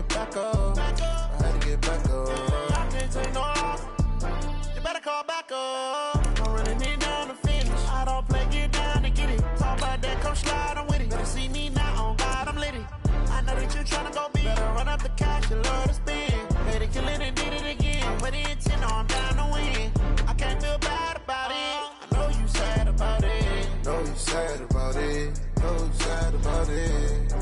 back up. I had to get back up. I can't take no loss. You better call back up. I really need down to finish. I don't play, get down to get it. Talk about that, come slide, I'm with it. Better see me now, on God, I'm litty. I know that you're trying to go big. Better run up the cash, you love to spend. Made it, kill it, and did it again. With the intent, no, I'm down to win. I can't feel bad about it. I know you sad about it. Know you sad about it. Know you sad about it.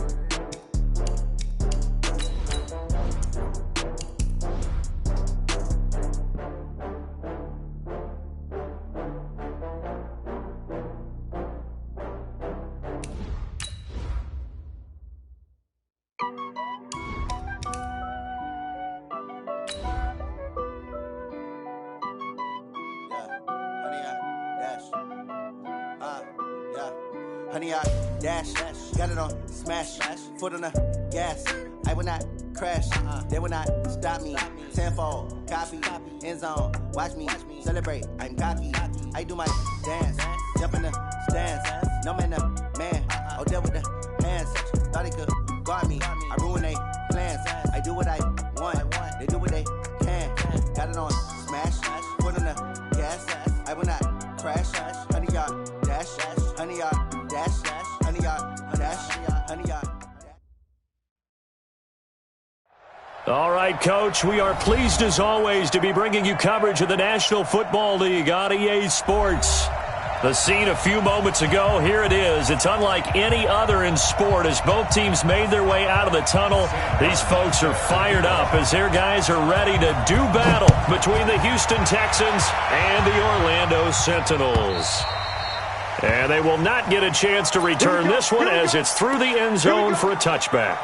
Honey, I dash, got it on smash, foot on the gas. I will not crash, they will not stop me. Tenfold, copy, end zone, watch me celebrate. I'm cocky, I do my dance, jump in the stands. No man, the man, oh, deal with the hands. Thought he could guard me, I ruin they plans. I do what I want, they do what they can. Got it on smash, foot on the gas. I will not crash, honey, y'all dash, honey, y'all. All right, Coach, we are pleased as always to be bringing you coverage of the National Football League on EA Sports. The scene a few moments ago, here it is. It's unlike any other in sport as both teams made their way out of the tunnel. These folks are fired up as their guys are ready to do battle between the Houston Texans and the Orlando Sentinels. And they will not get a chance to return this one as it's through the end zone for a touchback.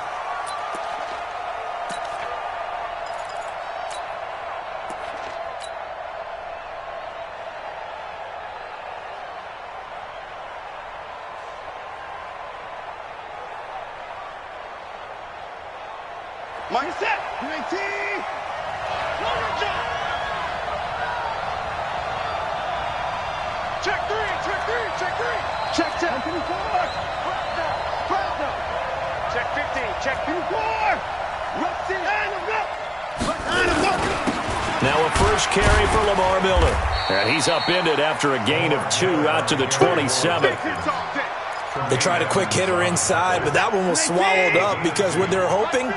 Mark set. UAT. Check three. Check 10. Check 15. Check 54. Now a first carry for Lamar Miller. And he's upended after a gain of 2 out to the 27. They tried a quick hitter inside, but that one was swallowed up because what they're hoping,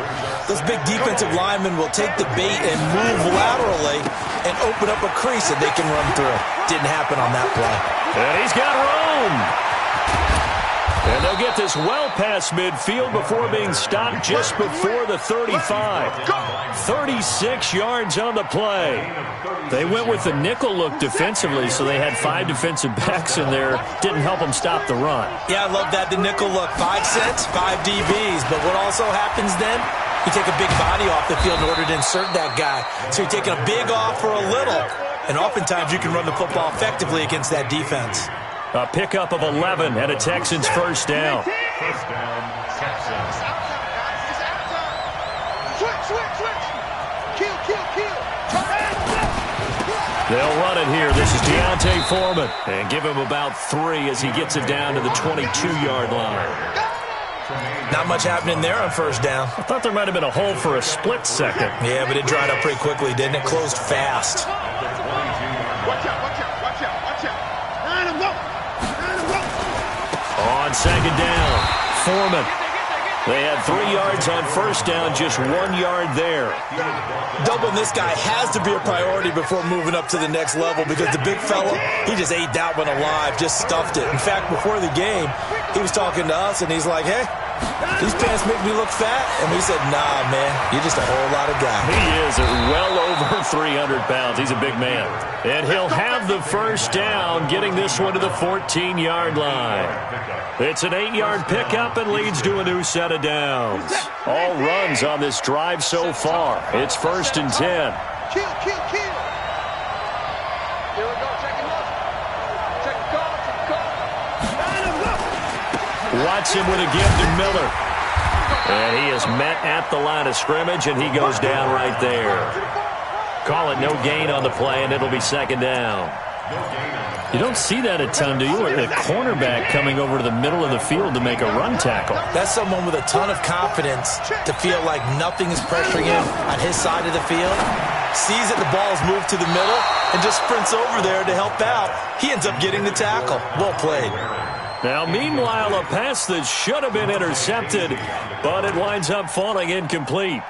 those big defensive linemen will take the bait and move laterally and open up a crease that they can run through. Didn't happen on that play. And he's got room. And they'll get this well past midfield before being stopped just before the 35. 36 yards on the play. They went with the nickel look defensively, so they had 5 defensive backs in there. Didn't help them stop the run. Yeah, I love that, the nickel look. 5 sets, 5 DBs. But what also happens then, you take a big body off the field in order to insert that guy. So you're taking a big off for a little. And oftentimes you can run the football effectively against that defense. A pickup of 11 and a Texans first down. First down, Texans. Switch. Kill. They'll run it here. This is Deontay Foreman. And give him about 3 as he gets it down to the 22-yard line. Not much happening there on first down. I thought there might have been a hole for a split second. Yeah, but it dried up pretty quickly, didn't it? Closed fast. Watch out. Line him up. On second down, Foreman. They had 3 yards on first down, just 1 yard there. Doubling this guy has to be a priority before moving up to the next level because the big fella, he just ate that one alive, just stuffed it. In fact, before the game, he was talking to us, and he's like, hey, these pants make me look fat. And we said, nah, man, you're just a whole lot of guy. He is well over 300 pounds. He's a big man. And he'll have the first down, getting this one to the 14-yard line. It's an 8-yard pickup and leads to a new set of downs. All runs on this drive so far. It's 1st and 10. Kill. Here we go. Check him up. Check the call. Watson with a give to Miller. And he is met at the line of scrimmage, and he goes down right there. Call it no gain on the play, and it'll be second down. You don't see that a ton, do you? Or the cornerback coming over to the middle of the field to make a run tackle. That's someone with a ton of confidence to feel like nothing is pressuring him on his side of the field. Sees that the ball is moved to the middle and just sprints over there to help out. He ends up getting the tackle. Well played. Now, meanwhile, a pass that should have been intercepted, but it winds up falling incomplete.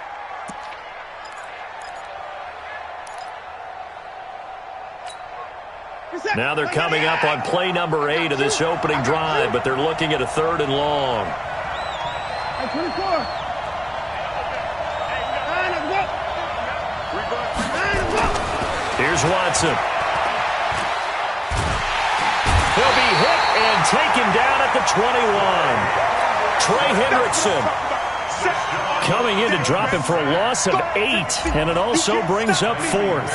Now they're coming up on play number 8 of this opening drive, but they're looking at a 3rd and long. Here's Watson. He'll be hit and taken down at the 21. Trey Hendrickson coming in to drop him for a loss of 8, and it also brings up 4th.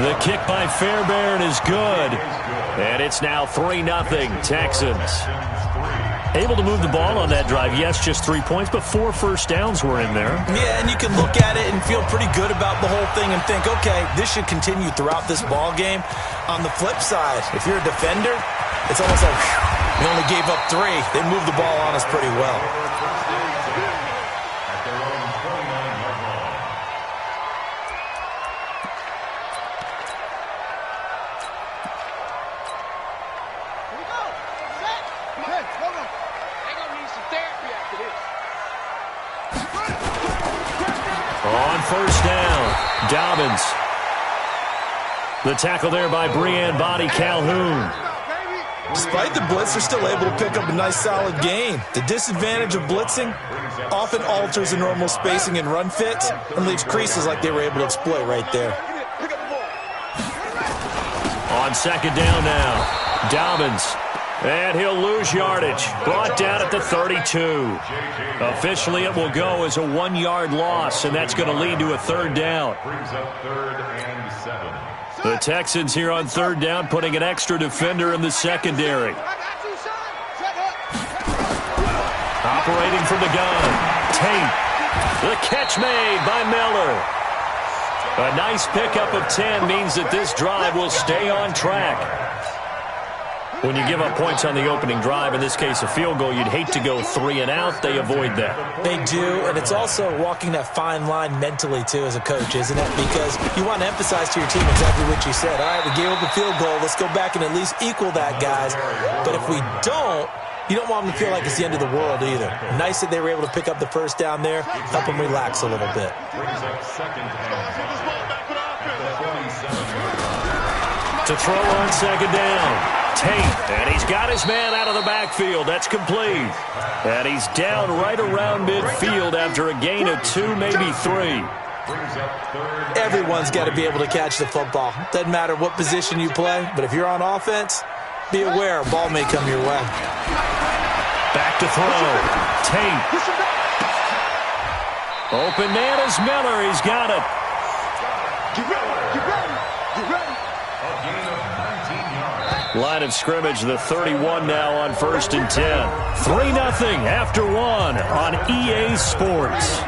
The kick by Fairbairn is good, and it's now 3-0 Texans. Able to move the ball on that drive. Yes, just 3 points, but 4 first downs were in there. Yeah, and you can look at it and feel pretty good about the whole thing and think, okay, this should continue throughout this ball game. On the flip side, if you're a defender, it's almost like, whew, we only gave up 3. They moved the ball on us pretty well. On first down, Dobbins. The tackle there by Breanne Body Calhoun. Despite the blitz, they're still able to pick up a nice solid gain. The disadvantage of blitzing often alters the normal spacing and run fits and leaves creases like they were able to exploit right there. On second down now, Dobbins. And he'll lose yardage. Brought down at the 32. Officially, it will go as a 1-yard loss, and that's going to lead to a 3rd down. The Texans here on 3rd down, putting an extra defender in the secondary. Operating from the gun, Tate. The catch made by Miller. A nice pickup of 10 means that this drive will stay on track. When you give up points on the opening drive, in this case a field goal, you'd hate to go 3 and out. They avoid that. They do, and it's also walking that fine line mentally, too, as a coach, isn't it? Because you want to emphasize to your team exactly what you said. All right, we gave up a field goal. Let's go back and at least equal that, guys. But if we don't, you don't want them to feel like it's the end of the world either. Nice that they were able to pick up the first down there, help them relax a little bit. To throw on second down. Tate, and he's got his man out of the backfield. That's complete. And he's down right around midfield after a gain of 2, maybe 3. Everyone's got to be able to catch the football. Doesn't matter what position you play, but if you're on offense, be aware a ball may come your way. Back to throw. Tate. Open man is Miller. He's got it. Get ready. Get ready. Get ready. Line of scrimmage, the 31 now on 1st and 10. 3-0 after 1 on EA Sports.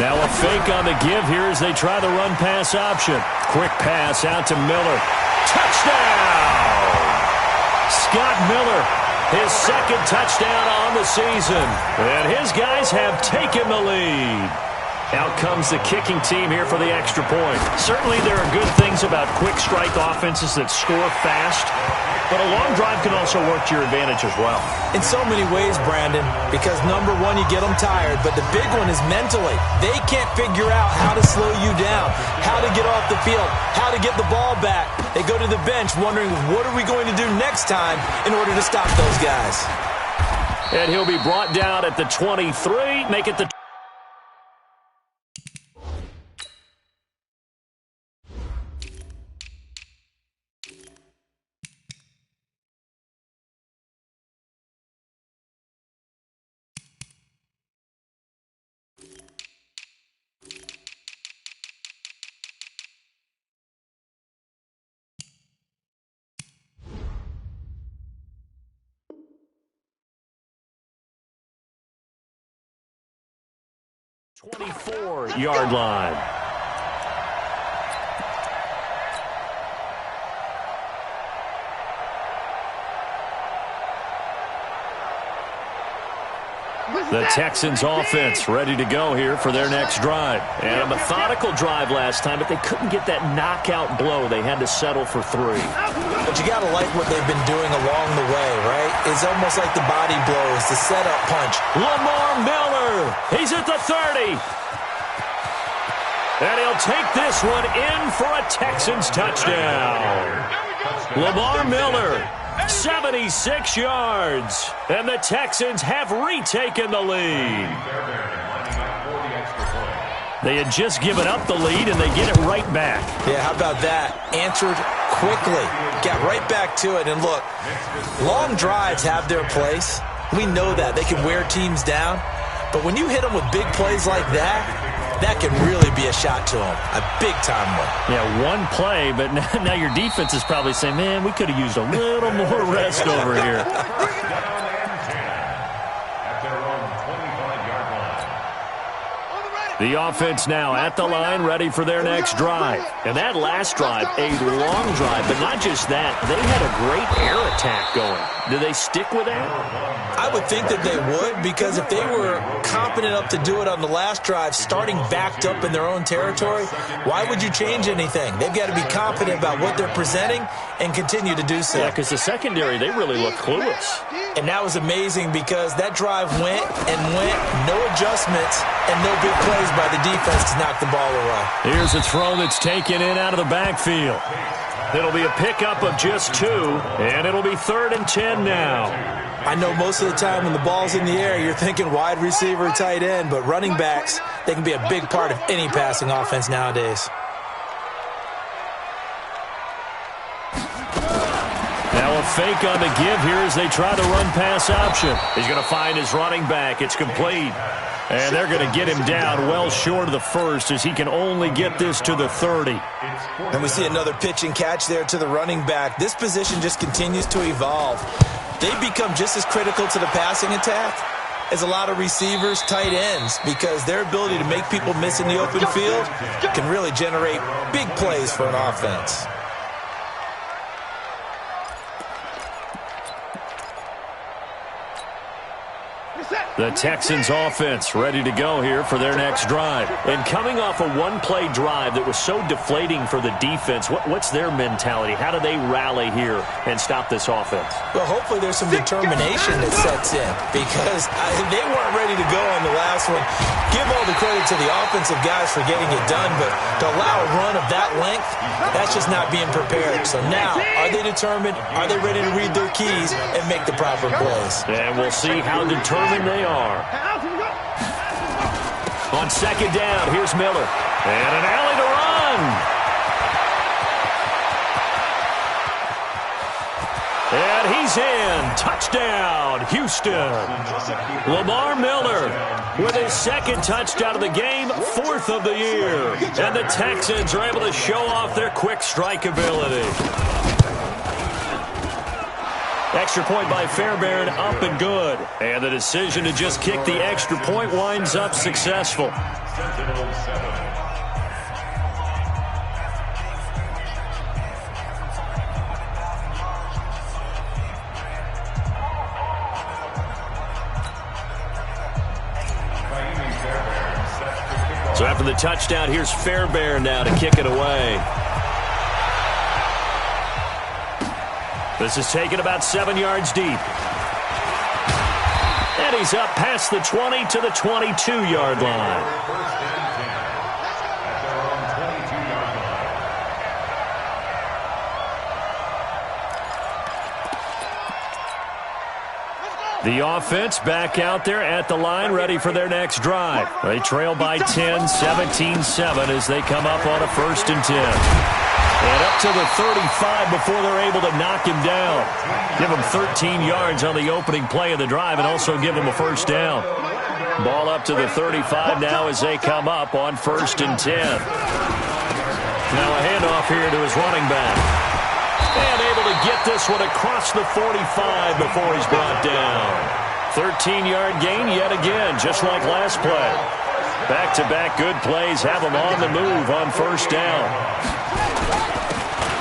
Now a fake on the give here as they try the run-pass option. Quick pass out to Miller. Touchdown! Scott Miller, his 2nd touchdown on the season. And his guys have taken the lead. Out comes the kicking team here for the extra point. Certainly there are good things about quick strike offenses that score fast, but a long drive can also work to your advantage as well. In so many ways, Brandon, because number one, you get them tired, but the big one is mentally. They can't figure out how to slow you down, how to get off the field, how to get the ball back. They go to the bench wondering, what are we going to do next time in order to stop those guys? And he'll be brought down at the 23, make it the 24-yard line. The Texans offense ready to go here for their next drive. And a methodical drive last time, but they couldn't get that knockout blow. They had to settle for 3. But you got to like what they've been doing along the way, right? It's almost like the body blows, the setup punch. Lamar Miller, he's at the 30. And he'll take this one in for a Texans touchdown. Lamar Miller, 76 yards, and the Texans have retaken the lead. They had just given up the lead, and they get it right back. Yeah, how about that? Answered quickly. Got right back to it. And look, long drives have their place. We know that. They can wear teams down. But when you hit them with big plays like that, that can really be a shot to them. A big-time one. Yeah, one play, but now your defense is probably saying, man, we could have used a little more rest over here. The offense now at the line, ready for their next drive. And that last drive, a long drive, but not just that. They had a great air attack going. Do they stick with that? I would think that they would, because if they were competent enough to do it on the last drive, starting backed up in their own territory, why would you change anything? They've got to be confident about what they're presenting and continue to do so. Yeah, because the secondary, they really look clueless. And that was amazing because that drive went and went, no adjustments, and no big plays by the defense to knock the ball away. Here's a throw that's taken in out of the backfield. It'll be a pickup of just 2, and it'll be 3rd and 10 now. I know most of the time when the ball's in the air, you're thinking wide receiver, tight end, but running backs, they can be a big part of any passing offense nowadays. Now a fake on the give here as they try the run-pass option. He's going to find his running back. It's complete. And they're going to get him down well short of the first as he can only get this to the 30. And we see another pitch and catch there to the running back. This position just continues to evolve. They've become just as critical to the passing attack as a lot of receivers, tight ends, because their ability to make people miss in the open field can really generate big plays for an offense. The Texans offense ready to go here for their next drive. And coming off a one-play drive that was so deflating for the defense, what's their mentality? How do they rally here and stop this offense? Well, hopefully there's some determination that sets in because they weren't ready to go on the last one. Give all the credit to the offensive guys for getting it done, but to allow a run of that length, that's just not being prepared. So now, are they determined? Are they ready to read their keys and make the proper plays? And we'll see how determined they are. On 2nd down, here's Miller. And an alley to run. And he's in. Touchdown, Houston. Lamar Miller with his 2nd touchdown of the game, 4th of the year. And the Texans are able to show off their quick strike ability. Extra point by Fairbairn, up and good. And the decision to just kick the extra point winds up successful. So after the touchdown, here's Fairbairn now to kick it away. This is taken about 7 yards deep. And he's up past the 20 to the 22-yard line. The offense back out there at the line, ready for their next drive. They trail by 10, 17-7 as they come up on a 1st and 10. And up to the 35 before they're able to knock him down. Give him 13 yards on the opening play of the drive and also give him a 1st down. Ball up to the 35 now as they come up on 1st and 10. Now a handoff here to his running back. And able to get this one across the 45 before he's brought down. 13-yard gain yet again, just like last play. Back-to-back good plays have him on the move on first down.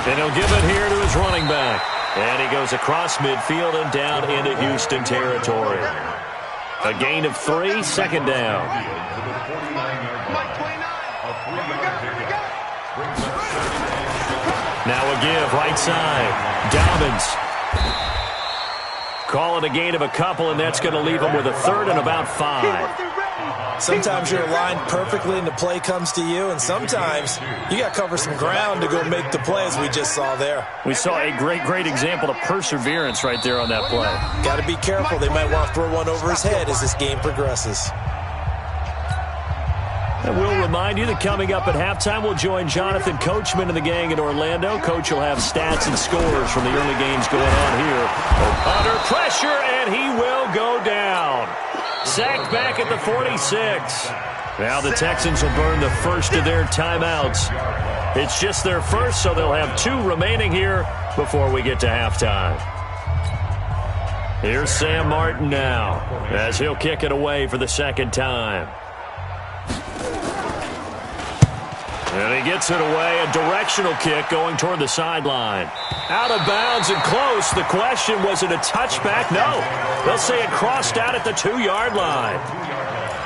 And he'll give it here to his running back. And he goes across midfield and down into Houston territory. A gain of 3, second down. Now a give, right side. Dobbins. Call it a gain of a couple, and that's going to leave him with a third and about 5. Sometimes you're aligned perfectly and the play comes to you, and sometimes you got to cover some ground to go make the play, as we just saw there. We saw a great example of perseverance right there on that play. Got to be careful. They might want to throw one over his head as this game progresses. And we'll remind you that coming up at halftime, we'll join Jonathan Coachman and the gang in Orlando. Coach will have stats and scores from the early games going on here. Under pressure, and he will go down. Sacked back at the 46. Now the Texans will burn the first of their timeouts. It's just their first, so they'll have 2 remaining here before we get to halftime. Here's Sam Martin now as he'll kick it away for the second time. And he gets it away, a directional kick going toward the sideline. Out of bounds and close. The question, was it a touchback? No. They'll say it crossed out at the 2-yard line.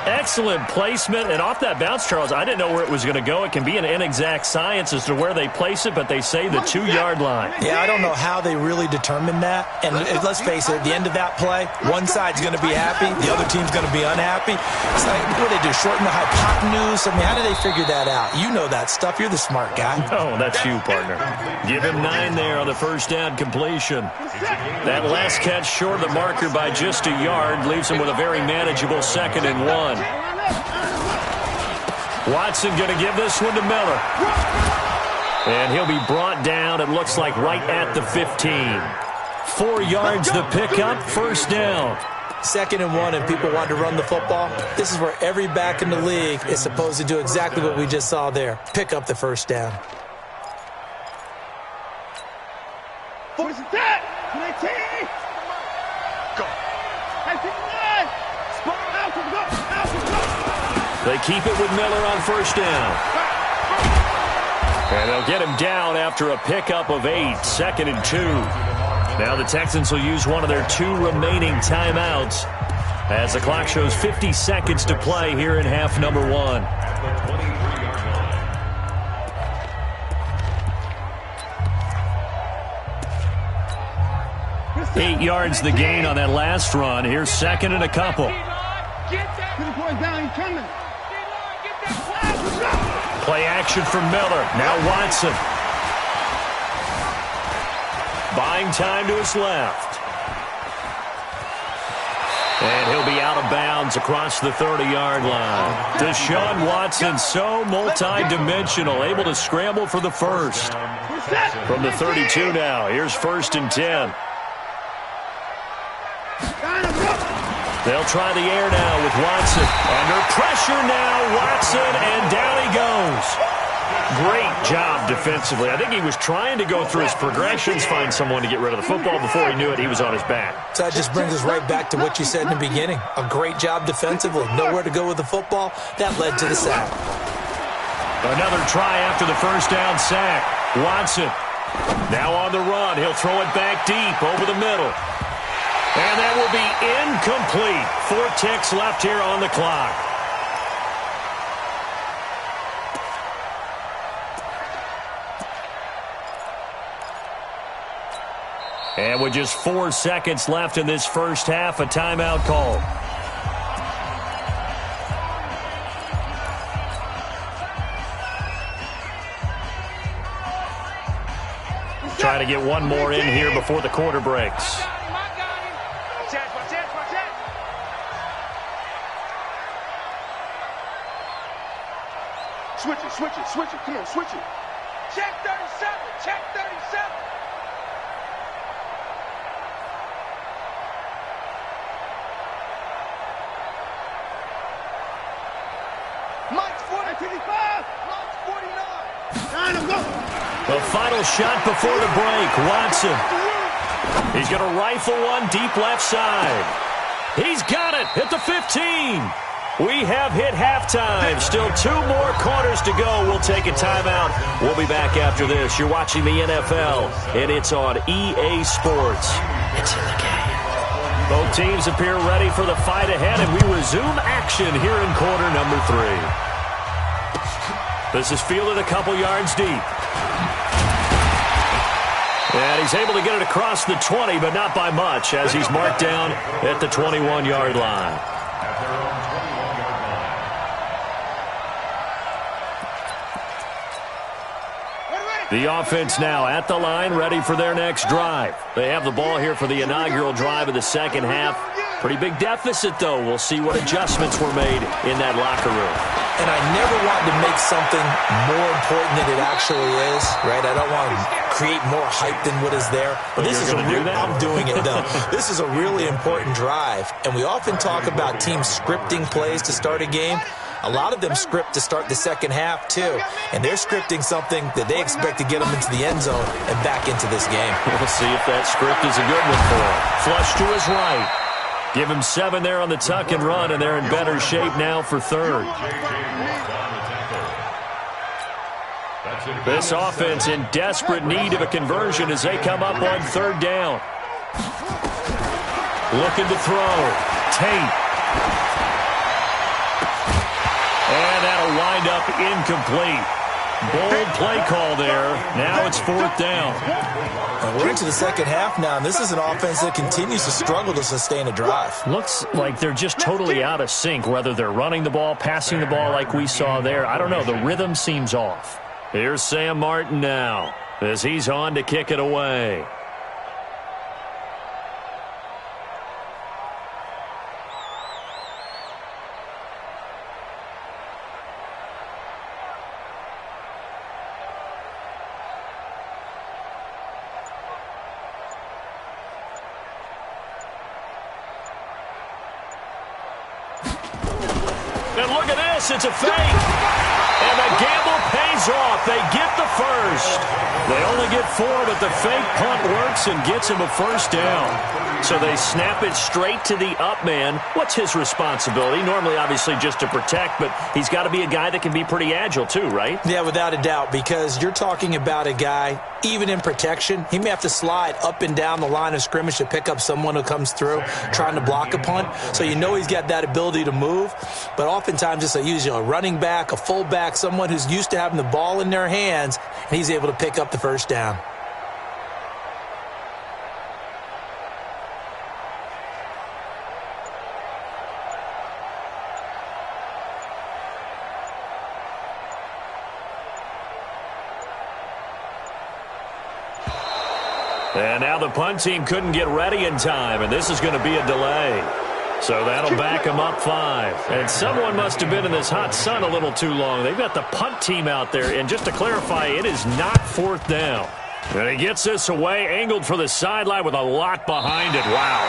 Excellent placement, and off that bounce, Charles, I didn't know where it was going to go. It can be an inexact science as to where they place it, but they say the 2-yard line. Yeah, I don't know how they really determined that. And let's face it, at the end of that play, one side's going to be happy, the other team's going to be unhappy. It's like, what do they do, shorten the hypotenuse? I mean, how do they figure that out? You know that stuff. You're the smart guy. Oh, that's you, partner. Give him 9 there on the first down completion. That last catch short of the marker by just a yard leaves him with a very manageable 2nd and 1. Watson going to give this one to Miller. And he'll be brought down, it looks like, right at the 15. 4 yards the pickup, first down. 2nd and 1, and people want to run the football. This is where every back in the league is supposed to do exactly what we just saw there. Pick up the first down. What's that? Go. They keep it with Miller on first down. And they'll get him down after a pickup of 8, 2nd and 2. Now the Texans will use one of their 2 remaining timeouts as the clock shows 50 seconds to play here in half number 1. 8 yards the gain on that last run. Here's 2nd and a couple. Play action from Miller. Now Watson. Buying time to his left. And he'll be out of bounds across the 30-yard line. Deshaun Watson, so multi-dimensional, able to scramble for the first. From the 32 now, here's 1st and 10. They'll try the air now with Watson. Under pressure now, Watson, and down he goes. Great job defensively. I think he was trying to go through his progressions, find someone to get rid of the football. Before he knew it, he was on his back. So that just brings us right back to what you said in the beginning. A great job defensively. Nowhere to go with the football. That led to the sack. Another try after the first down sack. Watson now on the run. He'll throw it back deep over the middle. And that will be incomplete. 4 ticks left here on the clock. And with just 4 seconds left in this first half, a timeout call. Try to get one more in here before the quarter breaks. Switch it. Come on, switch it. Check 37. Check 37. Mike's 45. Mike's 49. Go. The final shot before the break. Watson. He's going to rifle one deep left side. He's got it at the 15. We have hit halftime. Still 2 more quarters to go. We'll take a timeout. We'll be back after this. You're watching the NFL, and it's on EA Sports. It's in the game. Both teams appear ready for the fight ahead, and we resume action here in quarter number 3. This is fielded a couple yards deep. And he's able to get it across the 20, but not by much, as he's marked down at the 21-yard line. The offense now at the line, ready for their next drive. They have the ball here for the inaugural drive of the second half. Pretty big deficit, though. We'll see what adjustments were made in that locker room. And I never want to make something more important than it actually is, right? I don't want to create more hype than what is there. But this is I'm doing it, though. This is a really important drive. And we often talk about teams scripting plays to start a game. A lot of them script to start the second half, too. And they're scripting something that they expect to get them into the end zone and back into this game. We'll see if that script is a good one for him. Flush to his right. Give him 7 there on the tuck and run, and they're in better shape now for third. This offense in desperate need of a conversion as they come up on third down. Looking to throw. Tate. And that'll wind up incomplete. Bold play call there. Now it's fourth down. And we're into the second half now, and this is an offense that continues to struggle to sustain a drive. Looks like they're just totally out of sync, whether they're running the ball, passing the ball like we saw there. I don't know. The rhythm seems off. Here's Sam Martin now as he's on to kick it away. And look at this, it's a fake. And the gamble pays off. They get the first. They only get 4, but the fake punt works and gets him a first down. So they snap it straight to the up man. What's his responsibility? Normally, obviously, just to protect, but he's got to be a guy that can be pretty agile too, right? Yeah, without a doubt, because you're talking about a guy, even in protection, he may have to slide up and down the line of scrimmage to pick up someone who comes through trying to block a punt. So you know he's got that ability to move, but oftentimes it's usually a running back, a fullback, someone who's used to having the ball in their hands, and he's able to pick up the first down. And now the punt team couldn't get ready in time, and this is going to be a delay. So that'll back them up 5. And someone must have been in this hot sun a little too long. They've got the punt team out there, and just to clarify, it is not fourth down. And he gets this away, angled for the sideline with a lot behind it. Wow.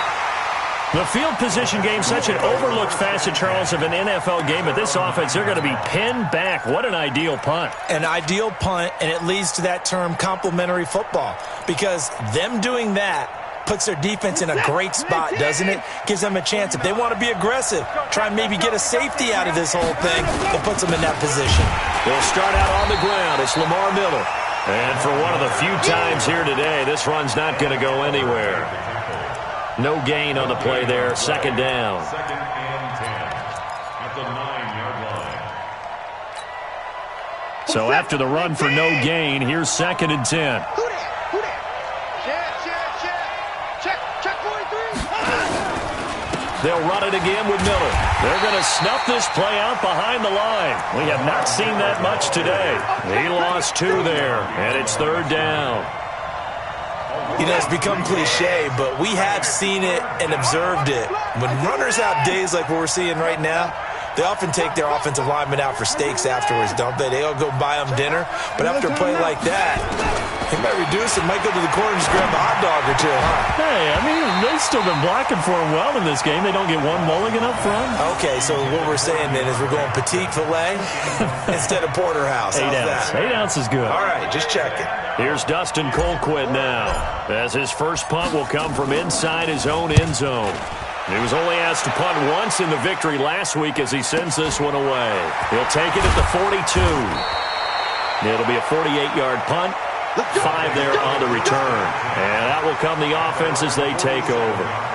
The field position game, such an overlooked facet, Charles, of an NFL game. But this offense, they're going to be pinned back. What an ideal punt. An ideal punt, and it leads to that term complementary football. Because them doing that puts their defense in a great spot, doesn't it? Gives them a chance. If they want to be aggressive, try and maybe get a safety out of this whole thing, it puts them in that position. They'll start out on the ground. It's Lamar Miller. And for one of the few times here today, this run's not going to go anywhere. No gain on the play there. Second down. Second and 10 at the 9-yard line. So after the run for no gain, here's second and 10. Who that? Check 43. They'll run it again with Miller. They're going to snuff this play out behind the line. We have not seen that much today. He lost 2 there, and it's third down. You know, it's become cliche, but we have seen it and observed it. When runners have days like what we're seeing right now, they often take their offensive linemen out for steaks afterwards, don't they? They'll go buy them dinner. But after a play like that, he might reduce it, might go to the corner and just grab a hot dog or 2, huh? Hey, I mean, they've still been blocking for him well in this game. They don't get one mulligan up front. Okay, so what we're saying then is we're going petite filet instead of porterhouse. 8 ounce. 8 ounce is good. All right, just checking. Here's Dustin Colquitt now, as his first punt will come from inside his own end zone. He was only asked to punt once in the victory last week as he sends this one away. He'll take it at the 42. It'll be a 48-yard punt. 5 there on the return. And that will come the offense as they take over.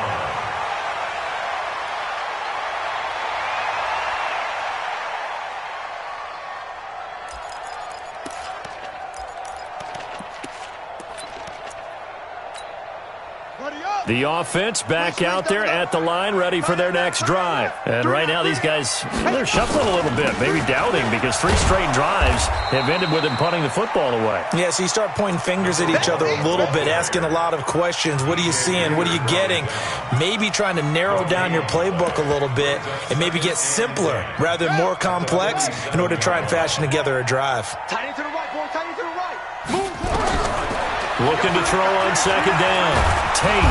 The offense back out there at the line, ready for their next drive. And right now, these guys, they're shuffling a little bit, maybe doubting, because 3 straight drives have ended with them punting the football away. Yeah, so you start pointing fingers at each other a little bit, asking a lot of questions. What are you seeing? What are you getting? Maybe trying to narrow down your playbook a little bit and maybe get simpler rather than more complex in order to try and fashion together a drive. Tight end to the right, boy. Tight end to the right. Move. Looking to throw on second down. Tate,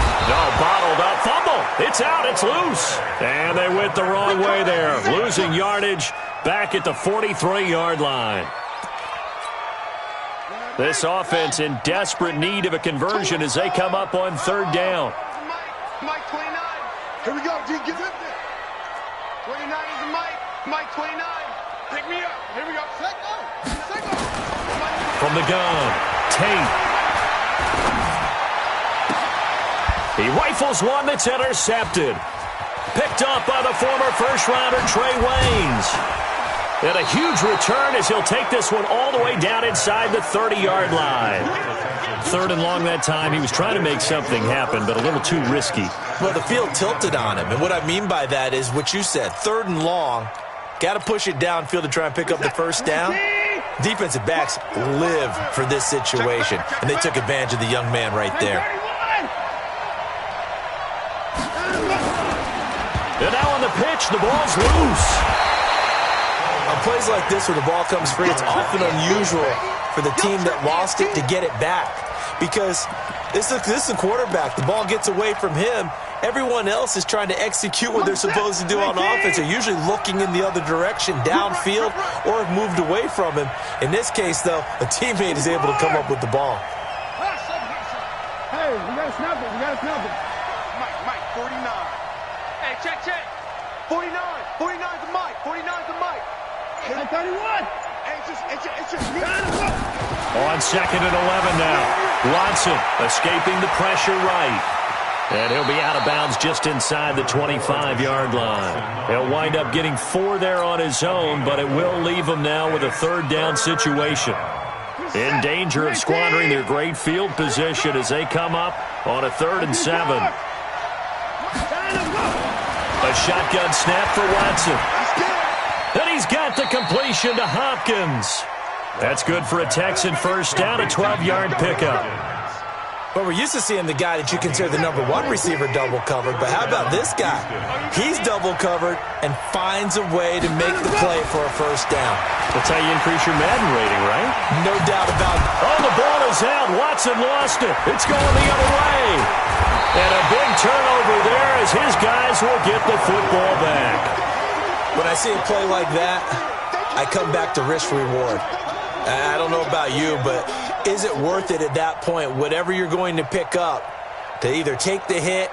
bottled up, fumble. It's out, it's loose. And they went the wrong way there. Losing yardage back at the 43-yard line. This offense in desperate need of a conversion as they come up on third down. Mike 29. Here we go, D. Get up there. 29 is the Mike. Mike 29. Pick me up. Here we go. Let go. From the gun, Tate. He rifles one that's intercepted. Picked up by the former first-rounder Trey Waynes. And a huge return as he'll take this one all the way down inside the 30-yard line. 3rd and long that time. He was trying to make something happen, but a little too risky. Well, the field tilted on him. And what I mean by that is what you said. 3rd and long. Got to push it downfield to try and pick up the first down. Defensive backs live for this situation, and they took advantage of the young man right there. And now on the pitch, the ball's loose. On plays like this where the ball comes free, it's often unusual for the team that lost it to get it back. Because this is the quarterback. The ball gets away from him. Everyone else is trying to execute what they're supposed to do on offense. They're usually looking in the other direction, downfield, or have moved away from him. In this case, though, a teammate is able to come up with the ball. Hey, we got to snap it. We got to snap it. Mike, 49. Hey, check. 49. 49's the Mike. 49's the Mike. Hey, 31. It's just On 2nd and 11 now. Watson escaping the pressure right. And he'll be out of bounds just inside the 25-yard line. He'll wind up getting 4 there on his own, but it will leave him now with a 3rd down situation. In danger of squandering their great field position as they come up on a 3rd and 7. A shotgun snap for Watson. And he's got the completion to Hopkins. That's good for a Texan first down, a 12-yard pickup. Well, we're used to seeing the guy that you consider the number 1 receiver double covered, but how about this guy? He's double covered and finds a way to make the play for a first down. That's how you increase your Madden rating, right? No doubt about it. Oh, the ball is out. Watson lost it. It's going the other way. And a big turnover there as his guys will get the football back. When I see a play like that, I come back to risk-reward. I don't know about you, but is it worth it at that point, whatever you're going to pick up, to either take the hit,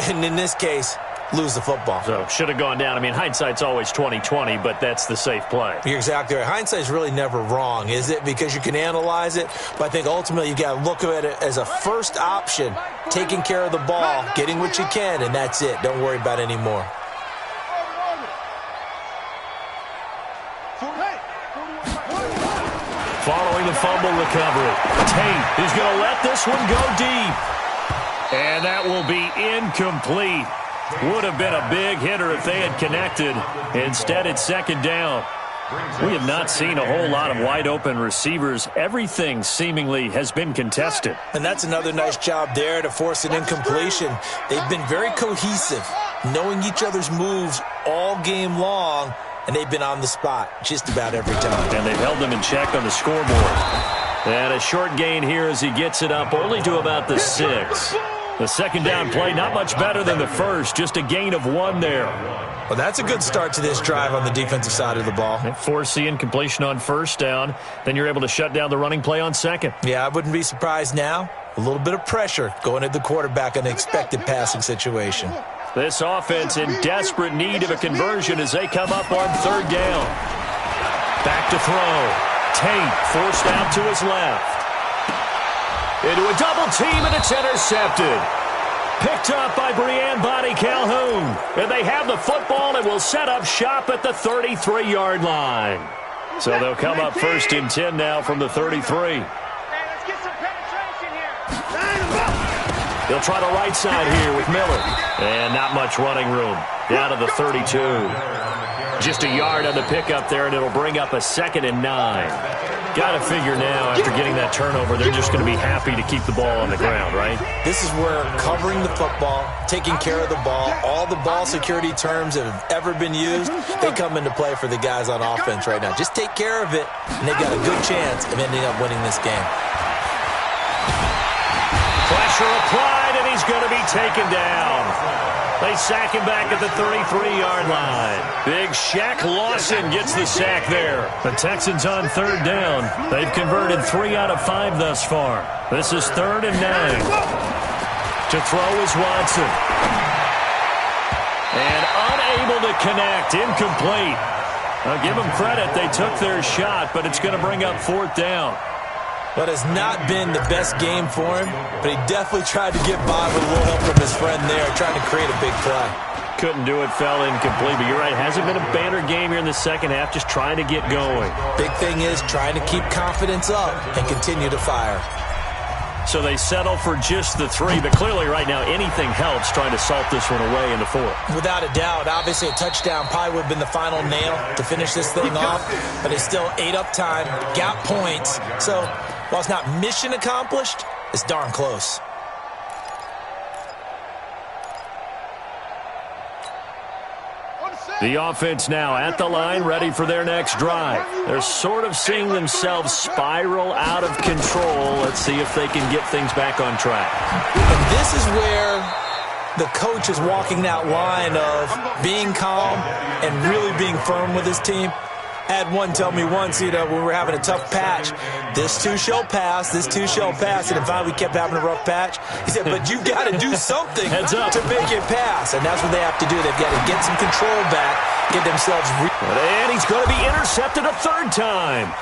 and in this case, lose the football? So, should have gone down. I mean, hindsight's always 20/20, but that's the safe play. You're exactly right. Hindsight's really never wrong, is it? Because you can analyze it, but I think ultimately you got to look at it as a first option, taking care of the ball, getting what you can, and that's it. Don't worry about any more. Following the fumble recovery, Tate is going to let this one go deep. And that will be incomplete. Would have been a big hitter if they had connected. Instead, it's 2nd down. We have not seen a whole lot of wide-open receivers. Everything seemingly has been contested. And that's another nice job there to force an incompletion. They've been very cohesive, knowing each other's moves all game long, and they've been on the spot just about every time. And they've held them in check on the scoreboard. And a short gain here as he gets it up only to about the 6. The 2nd down play, not much better than the first, just a gain of 1 there. Well, that's a good start to this drive on the defensive side of the ball. Force the incompletion on 1st down, then you're able to shut down the running play on 2nd. Yeah, I wouldn't be surprised now. A little bit of pressure going at the quarterback in an expected passing situation. This offense in desperate need of a conversion as they come up on third down. Back to throw. Tate forced out to his left. Into a double team, and it's intercepted. Picked up by Brianne Bonnie Calhoun. And they have the football and will set up shop at the 33-yard line. So they'll come up first and 10 now from the 33. Let's get some penetration here. They'll try the right side here with Miller. And not much running room. Down to the 32. Just a yard on the pickup there, and it'll bring up a 2nd and 9. Got to figure now, after getting that turnover, they're just going to be happy to keep the ball on the ground, right? This is where covering the football, taking care of the ball, all the ball security terms that have ever been used, they come into play for the guys on offense right now. Just take care of it, and they've got a good chance of ending up winning this game. Pressure applied, and he's going to be taken down. They sack him back at the 33-yard line. Big Shaq Lawson gets the sack there. The Texans on third down. They've converted 3 out of 5 thus far. This is 3rd and 9. To throw is Watson. And unable to connect. Incomplete. I'll give them credit. They took their shot, but it's going to bring up 4th down. But it's not been the best game for him, but he definitely tried to get by with a little help from his friend there, trying to create a big play. Couldn't do it, fell incomplete, but you're right. Hasn't been a banner game here in the second half, just trying to get going. Big thing is trying to keep confidence up and continue to fire. So they settle for just the 3, but clearly right now anything helps trying to salt this one away in the 4th. Without a doubt, obviously a touchdown probably would have been the final nail to finish this thing off, but it's still 8 up time, got points, so while it's not mission accomplished, it's darn close. The offense now at the line, ready for their next drive. They're sort of seeing themselves spiral out of control. Let's see if they can get things back on track. And this is where the coach is walking that line of being calm and really being firm with his team. I had one tell me once, when we were having a tough patch, this too shall pass, this too shall pass, and finally we kept having a rough patch. He said, but you got to do something to make it pass, and that's what they have to do. They've got to get some control back, get themselves... And he's going to be intercepted a 3rd time.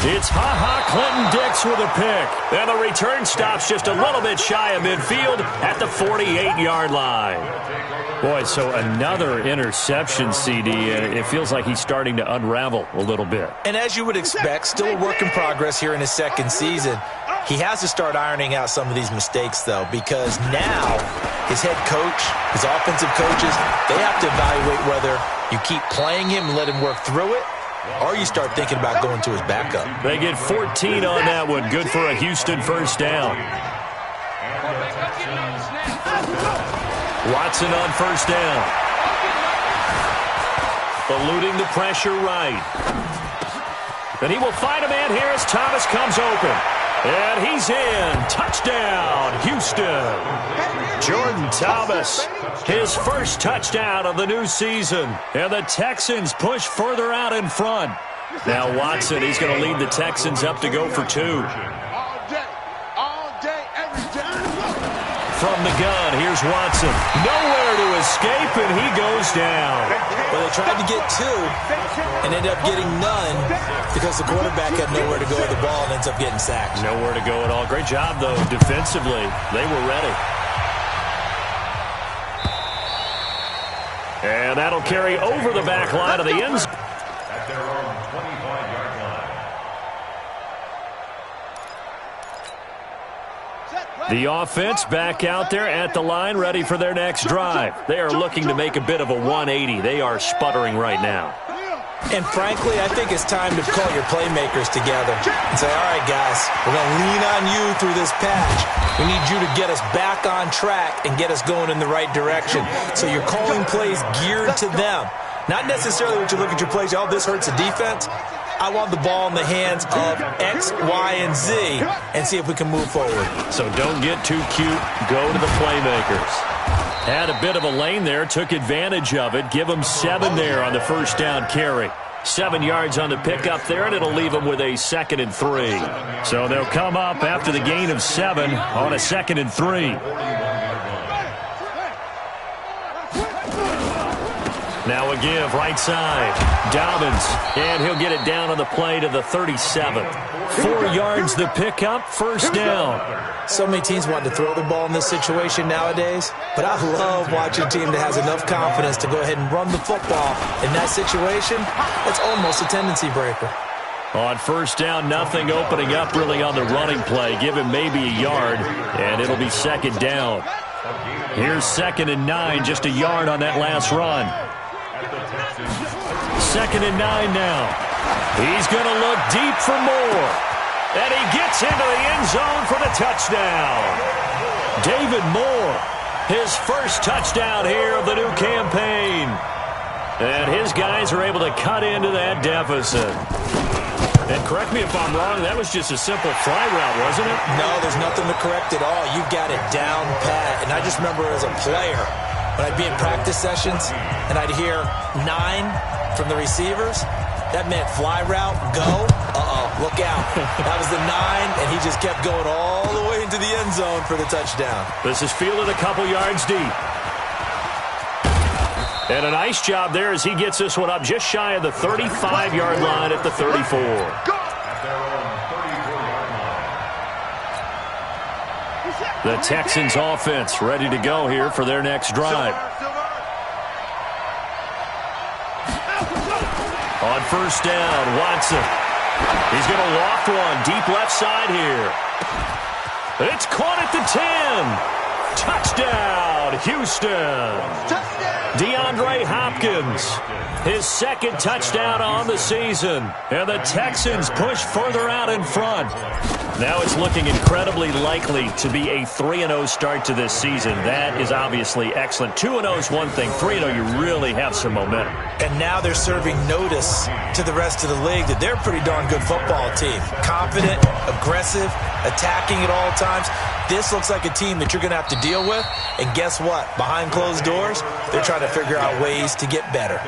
It's Clinton Dix with a pick. And the return stops just a little bit shy of midfield at the 48-yard line. Boy, so another interception, CD. It feels like he's starting to unravel a little bit. And as you would expect, still a work in progress here in his 2nd season. He has to start ironing out some of these mistakes, though, because now his head coach, his offensive coaches, they have to evaluate whether you keep playing him and let him work through it, or you start thinking about going to his backup. They get 14 on that one. Good for a Houston 1st down. Watson on 1st down. Eluding the pressure right. And he will find a man here as Thomas comes open. And he's in. Touchdown, Houston. Jordan Thomas, his first touchdown of the new season. And the Texans push further out in front. Now Watson, he's going to lead the Texans up to go for 2. All day, every day. From the gun, here's Watson. Nowhere to escape, and he goes down. Well, they tried to get 2 and ended up getting none because the quarterback had nowhere to go with the ball and ends up getting sacked. Nowhere to go at all. Great job, though, defensively. They were ready. And that'll carry over the back line of the end zone. At their own 25-yard line. The offense back out there at the line, ready for their next drive. They are looking to make a bit of a 180. They are sputtering right now. And frankly, I think it's time to call your playmakers together and say, all right, guys, we're going to lean on you through this patch. We need you to get us back on track and get us going in the right direction. So you're calling plays geared to them. Not necessarily when you look at your plays, oh, this hurts the defense. I want the ball in the hands of X, Y, and Z and see if we can move forward. So don't get too cute. Go to the playmakers. Had a bit of a lane there, took advantage of it. Give them 7 there on the 1st down carry. 7 yards on the pickup there, and it'll leave them with a 2nd and 3. So they'll come up after the gain of 7 on a 2nd and 3. Now a give, right side. Dobbins, and he'll get it down on the play to the 37. 4 yards the pickup, first down. So many teams want to throw the ball in this situation nowadays, but I love watching a team that has enough confidence to go ahead and run the football. In that situation, it's almost a tendency breaker. On first down, nothing opening up really on the running play. Give him maybe a yard, and it'll be second down. Here's 2nd and 9, just a yard on that last run. 2nd and 9 now. He's going to look deep for more. And he gets into the end zone for the touchdown. David Moore, his first touchdown here of the new campaign. And his guys are able to cut into that deficit. And correct me if I'm wrong, that was just a simple fly route, wasn't it? No, there's nothing to correct at all. You got it down pat. And I just remember as a player, when I'd be in practice sessions and I'd hear 9 from the receivers, that meant fly route, go. Look out. That was the 9, and he just kept going all the way into the end zone for the touchdown. This is fielded a couple yards deep. And a nice job there as he gets this one up just shy of the 35-yard line at the 34. The Texans offense ready to go here for their next drive. On first down, Watson. He's going to loft one deep left side here. It's caught at the 10. Touchdown, Houston. DeAndre Hopkins, his 2nd touchdown on the season. And the Texans push further out in front. Now it's looking incredibly likely to be a 3-0 start to this season. That is obviously excellent. 2-0 is one thing. 3-0, you really have some momentum. And now they're serving notice to the rest of the league that they're a pretty darn good football team. Confident, aggressive, attacking at all times. This looks like a team that you're going to have to deal with. And guess what? Behind closed doors, they're trying to figure out ways to get better.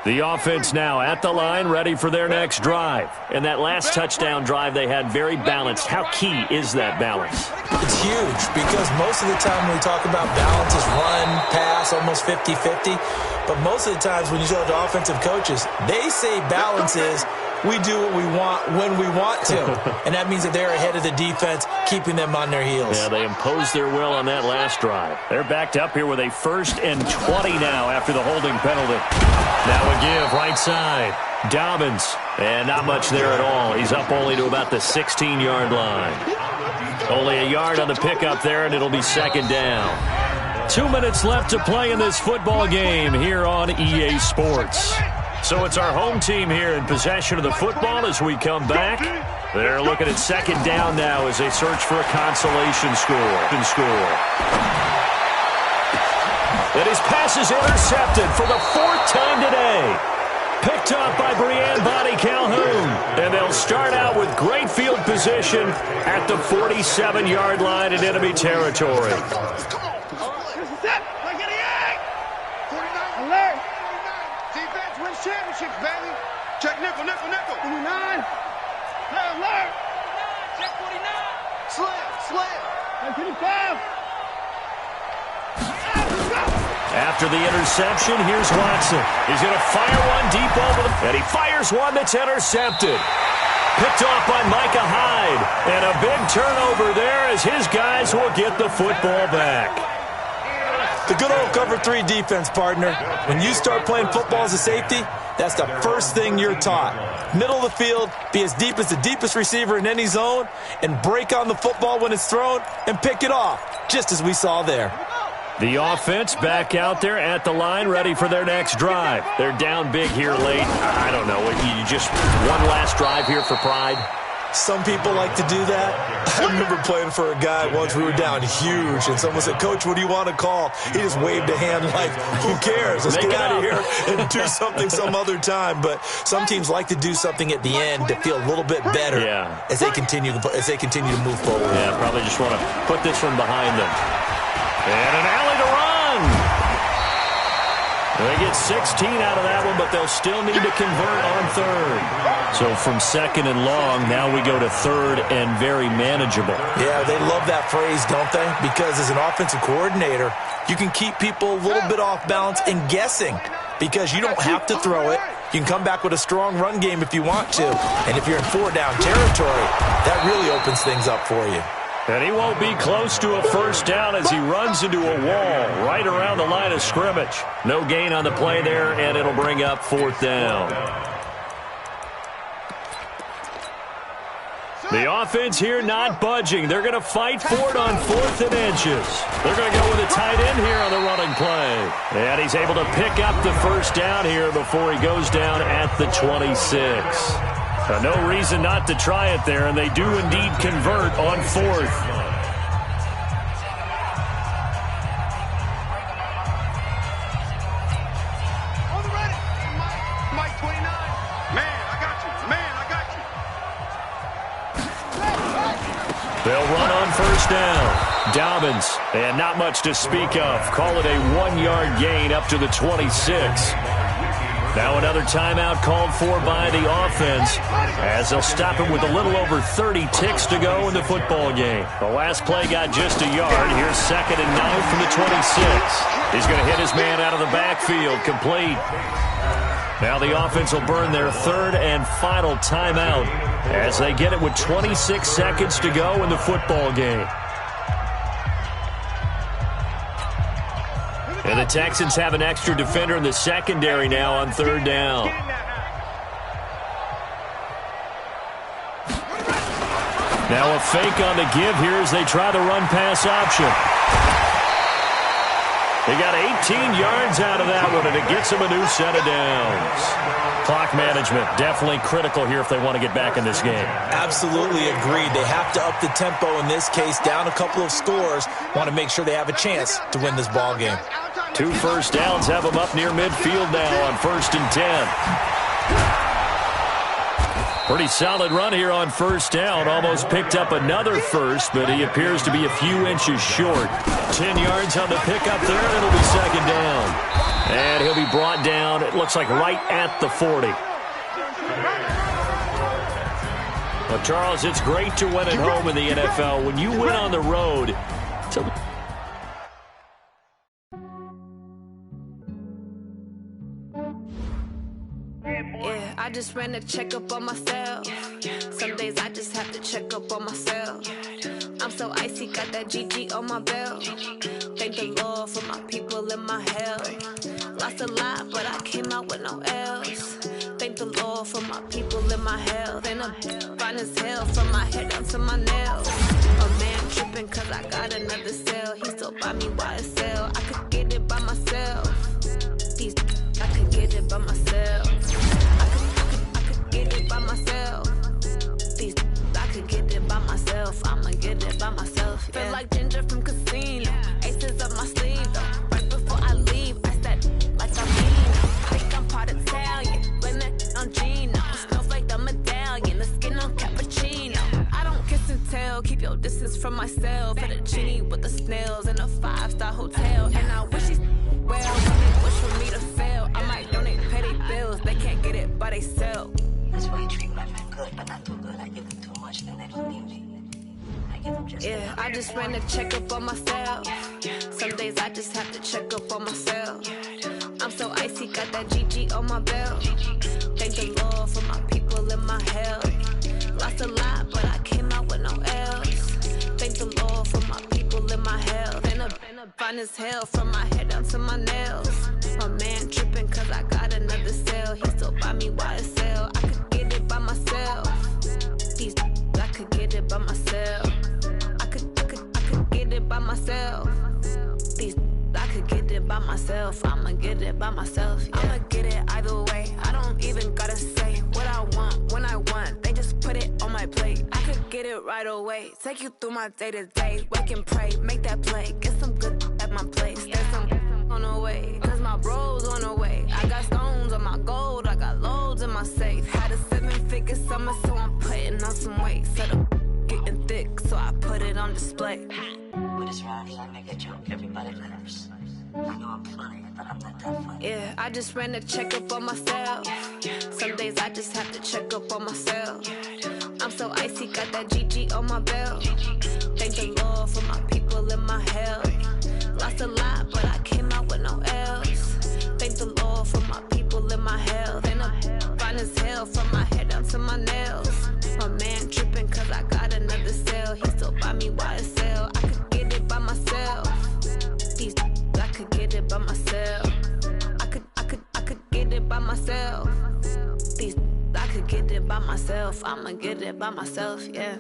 The offense now at the line, ready for their next drive. And that last touchdown drive they had very balanced. How key is that balance? It's huge because most of the time when we talk about balance is run, pass, almost 50-50. But most of the times when you talk to offensive coaches, they say balance is we do what we want when we want to. And that means that they're ahead of the defense, keeping them on their heels. Yeah, they imposed their will on that last drive. They're backed up here with a 1st and 20 now after the holding penalty. Now a give, right side. Dobbins, and not much there at all. He's up only to about the 16-yard line. Only a yard on the pickup there, and it'll be 2nd down. 2 minutes left to play in this football game here on EA Sports. So it's our home team here in possession of the football as we come back. They're looking at 2nd down now as they search for a consolation score. And his pass is intercepted for the 4th time today. Picked up by Breanne Bonnie Calhoun. And they'll start out with great field position at the 47-yard line in enemy territory. Championships, baby. Check nickel. 49. Alert. Check 49. Slam. 25. After the interception, here's Watson. He's going to fire one deep over the... And he fires one that's intercepted. Picked off by Micah Hyde. And a big turnover there as his guys will get the football back. The good old cover 3 defense, partner. When you start playing football as a safety, that's the first thing you're taught. Middle of the field, be as deep as the deepest receiver in any zone, and break on the football when it's thrown and pick it off, just as we saw there. The offense back out there at the line, ready for their next drive. They're down big here late. I don't know. You just one last drive here for pride. Some people like to do that. I remember playing for a guy once. We were down huge, and someone said, "Coach, what do you want to call?" He just waved a hand like, "Who cares? Let's get out of here and do something some other time." But some teams like to do something at the end to feel a little bit better as they continue to move forward. Yeah, probably just want to put this one behind them. And an alley to run. They get 16 out of that one, but they'll still need to convert on 3rd. So So from second and long, now we go to third and very manageable. Yeah, they love that phrase, don't they? Because as an offensive coordinator, you can keep people a little bit off balance and guessing because you don't have to throw it. You can come back with a strong run game if you want to. And if you're in 4-down territory, that really opens things up for you. And he won't be close to a first down as he runs into a wall right around the line of scrimmage. No gain on the play there, and it'll bring up 4th down. The offense here not budging. They're going to fight for it on 4th and inches. They're going to go with a tight end here on the running play. And he's able to pick up the first down here before he goes down at the 26. No reason not to try it there, and they do indeed convert on 4th. On the ready. Mike 29. Man, I got you. Man, I got you. They'll run on first down. Dobbins, and not much to speak of. Call it a 1-yard gain up to the 26. Now another timeout called for by the offense as they'll stop it with a little over 30 ticks to go in the football game. The last play got just a yard. Here's 2nd and 9 from the 26. He's going to hit his man out of the backfield, complete. Now the offense will burn their 3rd and final timeout as they get it with 26 seconds to go in the football game. And the Texans have an extra defender in the secondary now on 3rd down. Now a fake on the give here as they try the run-pass option. They got 18 yards out of that one, and it gets them a new set of downs. Clock management, definitely critical here if they want to get back in this game. Absolutely agreed. They have to up the tempo in this case, down a couple of scores. Want to make sure they have a chance to win this ball game. 2 first downs have them up near midfield now on 1st and 10. Pretty solid run here on first down. Almost picked up another first, but he appears to be a few inches short. 10 yards on the pickup there, and it'll be 2nd down. And he'll be brought down, it looks like right at the 40. Well, Charles, it's great to win at home in the NFL. When you win on the road, Yeah, I just ran a checkup on myself. Some days I just have to check up on myself. I'm so icy, got that GG on my belt. Thank the Lord for my people and my health. Lost a lot, but I came out with no else. Thank the Lord for my people and my health. And I'm fine as hell from my head down to my nails. A man tripping cause I got another cell. He still buy me YSL. I could get it by myself. These I could get it by myself. I could get it by myself. These I could get it by myself. I'ma get it by myself. Yeah. Feel like Ginger from Casino. Aces up my sleeve though. Right before I leave, I said like I mean. Think I'm part Italian. Blame it on Gino. Smells like the medallion. The skin on cappuccino. I don't kiss and tell. Keep your distance from myself. At a genie with the snails in a 5-star hotel. And I wish he's well. When they wish for me to fail, I might donate petty bills. They can't get it by they sell. That's why you treat my men good, but not too good. I give them too much, then they don't need me. I give them just yeah, I just ran a checkup on myself. Some days I just have to check up on myself. I'm so icy, got that GG on my belt. Thank the Lord for my people and my health. Lost a lot, but I came out with no else. Thank the Lord for my people and my health. And I'm fine as hell from my head down to my nails. My man tripping cause I got another cell. He still buy me YSL. I could get it by myself. These I could get it by myself. I could get it by myself. These I could get it by myself. I'ma get it by myself. Yeah. I'ma get it either way. I don't even gotta say what I want when I want. They just put it on my plate. I could get it right away. Take you through my day to day. Wake and pray, make that play. Get some good at my place. There's some on the way. Cause my bro's on the way. I got stones on my gold. I got loads in my safe. Had a 7-figure summer, so I'm putting on some weight. Set up getting thick, so I put it on display. with his round, he like make a joke. Everybody laughs. I know I'm funny, but I'm not that funny. Yeah, I just ran a checkup on myself. Some days I just have to check up on myself. I'm so icy, got that GG on my belt. Thank the Lord for my people in my health. Lost a lot, but I came out with no else. Thank the Lord for my people in my health. And I'm fine as hell from my head down to my nails. My man tripping cause I got another cell. He still buy me YSL. I could get it by myself. These I could get it by myself. I could get it by myself. These I could get it by myself. I'ma get it by myself, yeah.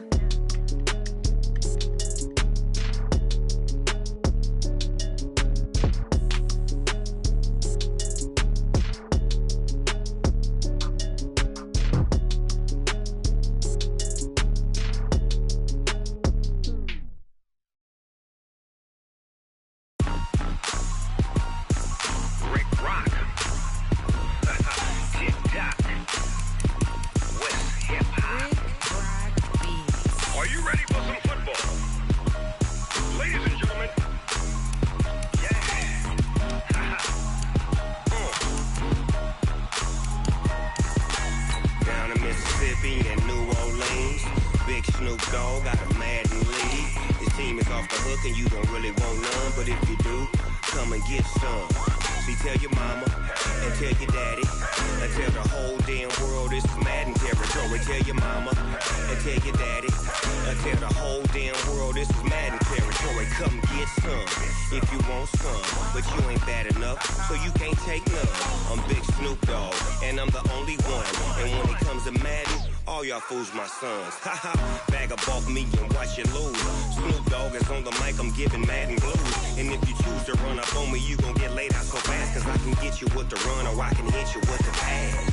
Fools my sons. Haha, bag of bulk me and watch you lose. Snoop Dogg is on the mic, I'm giving Madden blues. And if you choose to run up on me, you gon' get laid out so fast. Cause I can get you with the run or I can hit you with the pass.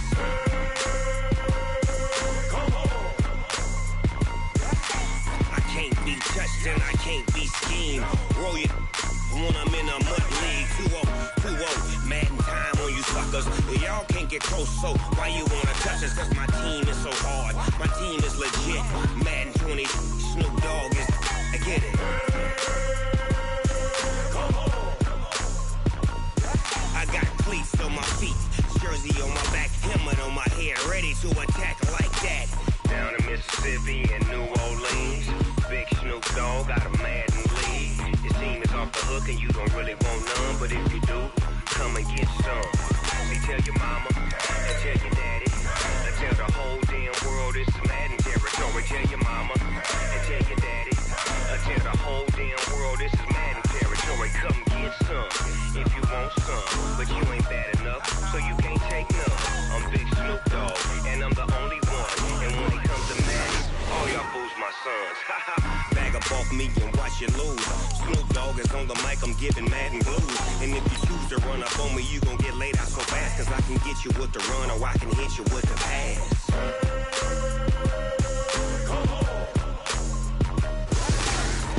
Come on. I can't be touched and I can't be schemed. Roll you when I'm in a mud league. 2-0, Madden time on you suckers. Y'all can't get close, so why you wanna touch us? Cause my team is so hard. My team is legit. Madden 20, Snoop Dogg is. I get it. Come on. I got cleats on my feet, jersey on my back, helmet on my head, ready to attack like that. Down in Mississippi and New Orleans, big Snoop Dogg got a Madden lead. Your team is off the hook and you don't really want none, but if you do, come and get some. See, tell your mama and tell your daddy. Tell the whole damn world this is Madden territory. Tell your mama and tell your daddy. Tell the whole damn world this is Madden territory. Come get some if you want some, but you ain't bad enough, so you can't take none. I'm Big Snoop Dogg, and I'm the only one. And when it comes to Madden, all y'all fools my sons. Bag of bulk me and watch you lose. Snoop Dogg is on the mic, I'm giving Madden blues. And if you choose to run up on me, you gon' get laid out so fast. Cause I can get you with the run or I can hit you with the pass. Come on.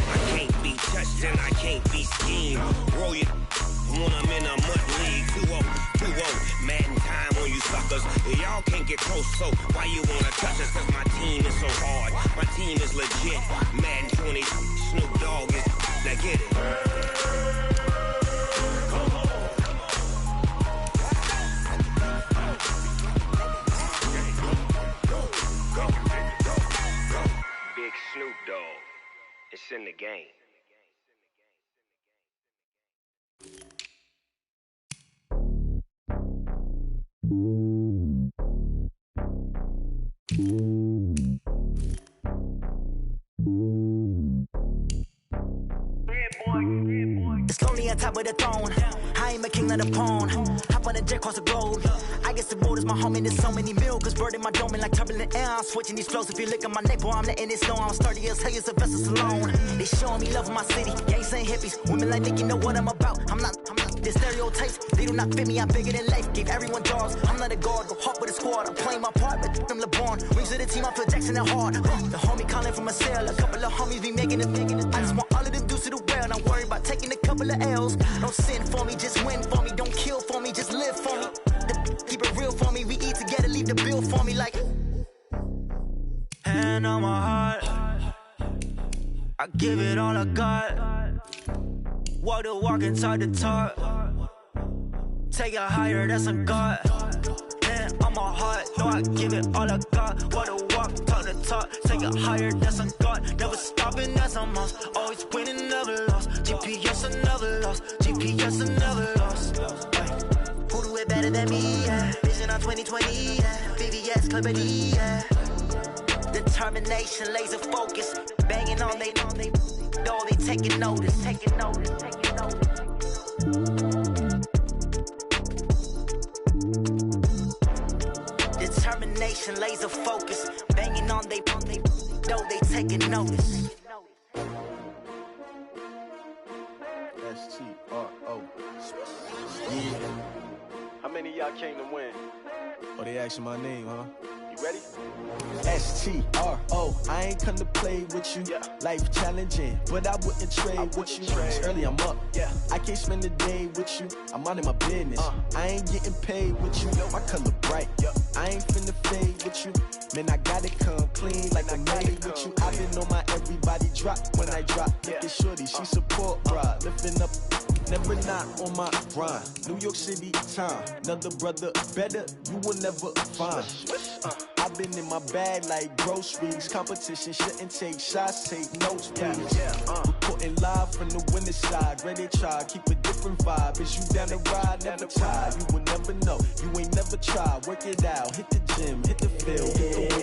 I can't be touched and I can't be schemed. Roll you when I'm in a mud league. 2-0, Madden time on you suckers. Y'all can't get close, so why you wanna touch us? Cause my team is so hard. My team is legit. Madden 20, Snoop Dogg is. Now get it. Come on. Big Snoop Dogg. It's in the game. It's lonely on top of the throne. I ain't a king, not a pawn. Hop on a jet across the globe. I guess the road is my home and there's so many milkers burning my dome like turbulent air. I'm switching these flows. If you look at my neck, boy, I'm letting it snow. I'm sturdy as hell, Sylvester Stallone. They showing me love in my city. Gangs ain't hippies. Women like Nick, you know what I'm about. I'm not. The stereotypes, they do not fit me. I'm bigger than life. Gave everyone dogs. I'm not a guard. Go hard with a squad. I'm playing my part, but them LeBron. Rings to the team. I feel Jackson and hard. The homie calling from a cell. A couple of homies be making it. I just want all of them dudes to do well. And I'm worried about taking a couple of L's. Don't sin for me, just win for me. Don't kill for me, just live for me. Keep it real for me. We eat together, leave the bill for me like. Hand on my heart, I give it all I got. Walk the walk and talk the talk. Take it higher, that's a God. Man, on my heart, know I give it all I got. Walk the walk, talk the talk. Take it higher, that's a God. Never stopping, that's a must. Always winning, never lost. GPS, I never lost. GPS, I never lost. Who do it better than me? Yeah. Vision on 2020. Yeah. VVS, Clippity. Yeah. Determination, laser focus. Banging on they know they taking notice. Taking notice. Taking notice. Determination, laser focus. Banging on they know they taking notice. S-T-R-O. Yeah. How many of y'all came to win? Oh, they asking my name, huh? You ready? S-T-R-O. I ain't come to play with you. Yeah. Life challenging, but I wouldn't trade with you. It's early, I'm up. Yeah. I can't spend the day with you. I'm minding my business. I ain't getting paid with you. My color bright. I ain't finna fade with you. Man, I got it come clean like I'm made with you. I've been on my everybody drop when I drop. Look at shorty, she support, bruh. Lifting up, never not on my grind. New York City time, another brother better, you will never find. I've been in my bag like groceries. Competition shouldn't take shots, take notes, please. Reporting live from the winning side. Ready to try, keep a different vibe. Is you down the ride, never tired. You will never know, you ain't never tried. Work it out, hit the gym, hit the field.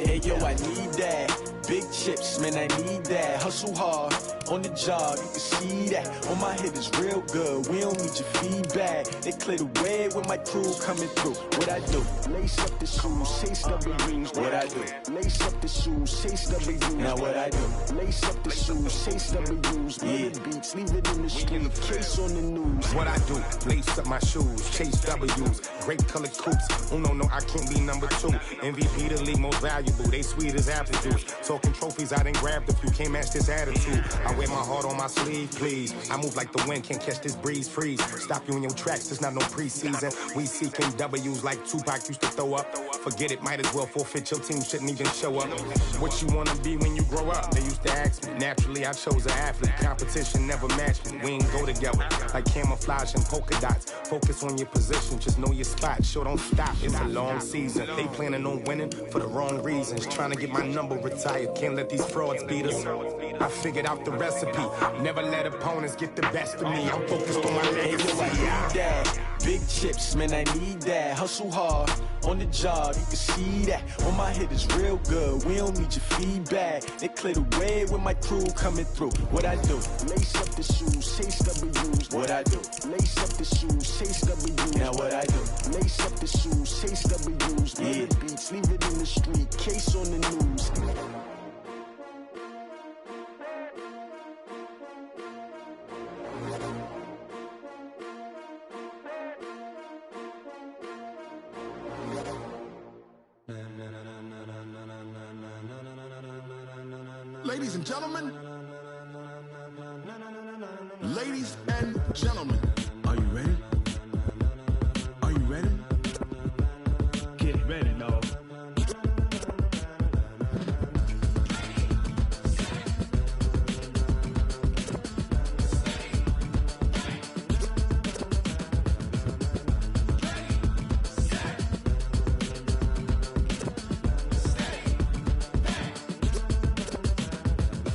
Hey yo, I need that. Big chips, man, I need that. Hustle hard, on the job, you can see that. On my head is real good, we don't need your feedback. They clear the way with my crew coming through. What I do? Lace up the shoes, chase W's. What I do? Lace up the shoes, chase W's. Now what I do? Lace up the shoes, chase W's. Yeah, beats, leave it in the street, case on the news. What I do? Lace up my shoes, chase W's. Great colored coops. Uno, no, I can't be number 2. MVP the league most valuable. They sweet as apple juice. Talking trophies, I didn't grab the few. Can't match this attitude. I wear my heart on my sleeve, please. I move like the wind, can't catch this breeze, freeze. Stop you in your tracks, there's not no preseason. We seeking W's like Tupac used to throw up. Forget it, might as well forfeit. Your team shouldn't even show up. What you wanna be when you grow up? They used to ask me. Naturally, I chose an athlete. Competition never matched me. We ain't go together like camouflage and polka dots. Focus on your position, just know your spot. Sure, don't stop. It's a long season. They planning on winning for the wrong reasons. Trying to get my number retired. Can't let these frauds beat us. I figured out the recipe. Never let opponents get the best of me. I'm focused on my legacy. Big chips, man, I need that. Hustle hard, on the job, you can see that. On my head is real good, we don't need your feedback. They clear the way with my crew coming through. What I do? Lace up the shoes, chase W's. What I do? Lace up the shoes, chase W's. Now what I do? Lace up the shoes, chase W's. Yeah, beats, leave it in the street, case on the news. Ladies and gentlemen, ladies and gentlemen, are you ready? Are you ready? Get ready, no.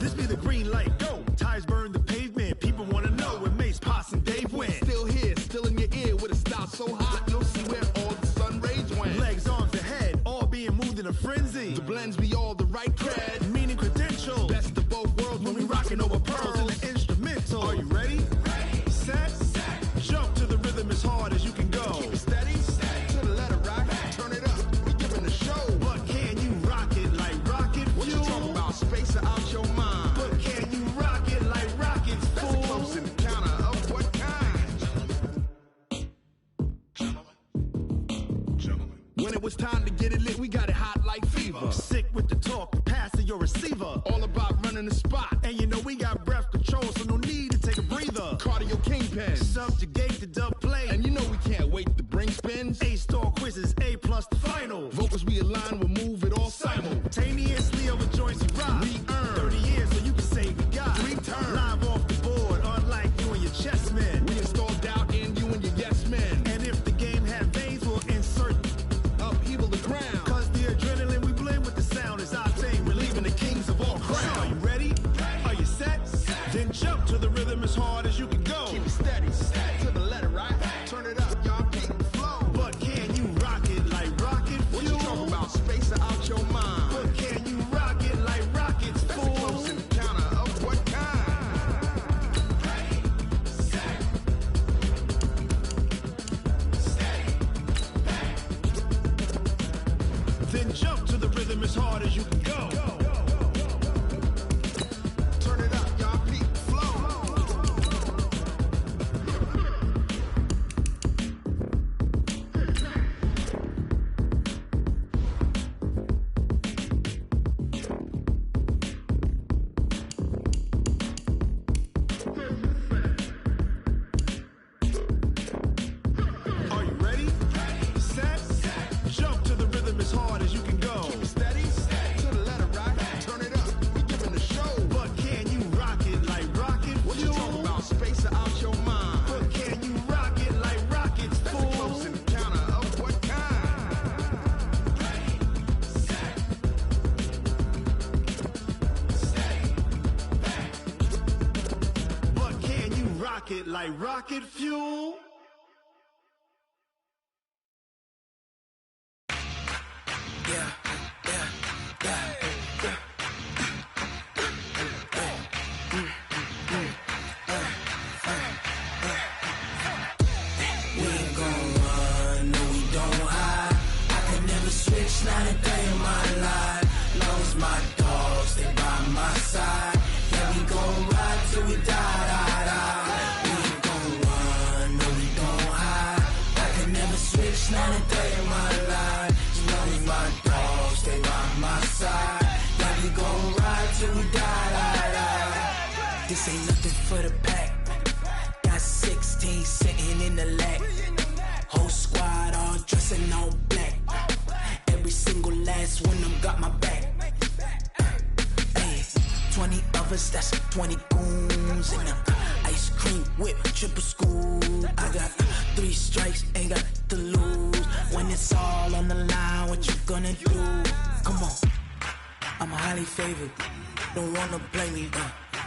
This be the green light, go. Tires burn the pavement. People wanna know where Mace, Potts, and Dave went. Still here, still in your ear with a style so hot, you'll see where all the sun rays went. Legs, arms, and head, all being moved in a frenzy. The blends be all the right cred, meaning credentials. best of both worlds when we rockin' over pearls in the instrumental. Are you ready? Set, jump to the rhythm as hard as you can go. Keep it steady, to the letter rock, turn it up, we giving a show. But can you rock it like rocket fuel? What you talking about, space or out your mind? But can you rock it like rockets, That's fool? a close encounter of what kind? When it was time to get it lit, we got it hot like fever. Sick with the talk, passing your receiver. All about running the spot, And you know we got breath control, so no need to take a breather. cardio kingpin. Subjugate the dub play. And you know we can't wait to bring spins. A-star quizzes, A+ the final. Vocals we align, we'll move it all Simultaneously over joints we rock. We earn 30 years, so you can say we got 3 turns. Live off the board, unlike you and your chess man. it like rocket fuel. Not a day in my life, long as my dogs stay by my side. Yeah, we gon' ride till we die, die, die. We ain't gon' run, no, we gon' hide. I can never switch, not a day in my life, as long as my dogs stay by my side. Yeah, we gon' ride till we die, die, die. This ain't nothing for the pack. Got 16 sitting in the lap. Whole squad all dressing all black. Every single last one of them got my back. 20 of us, that's 20 goons. And ice cream whip, triple scoop. I got 3 strikes, ain't got to lose. When it's all on the line, what you gonna do? Come on, I'm highly favored. Don't wanna play me,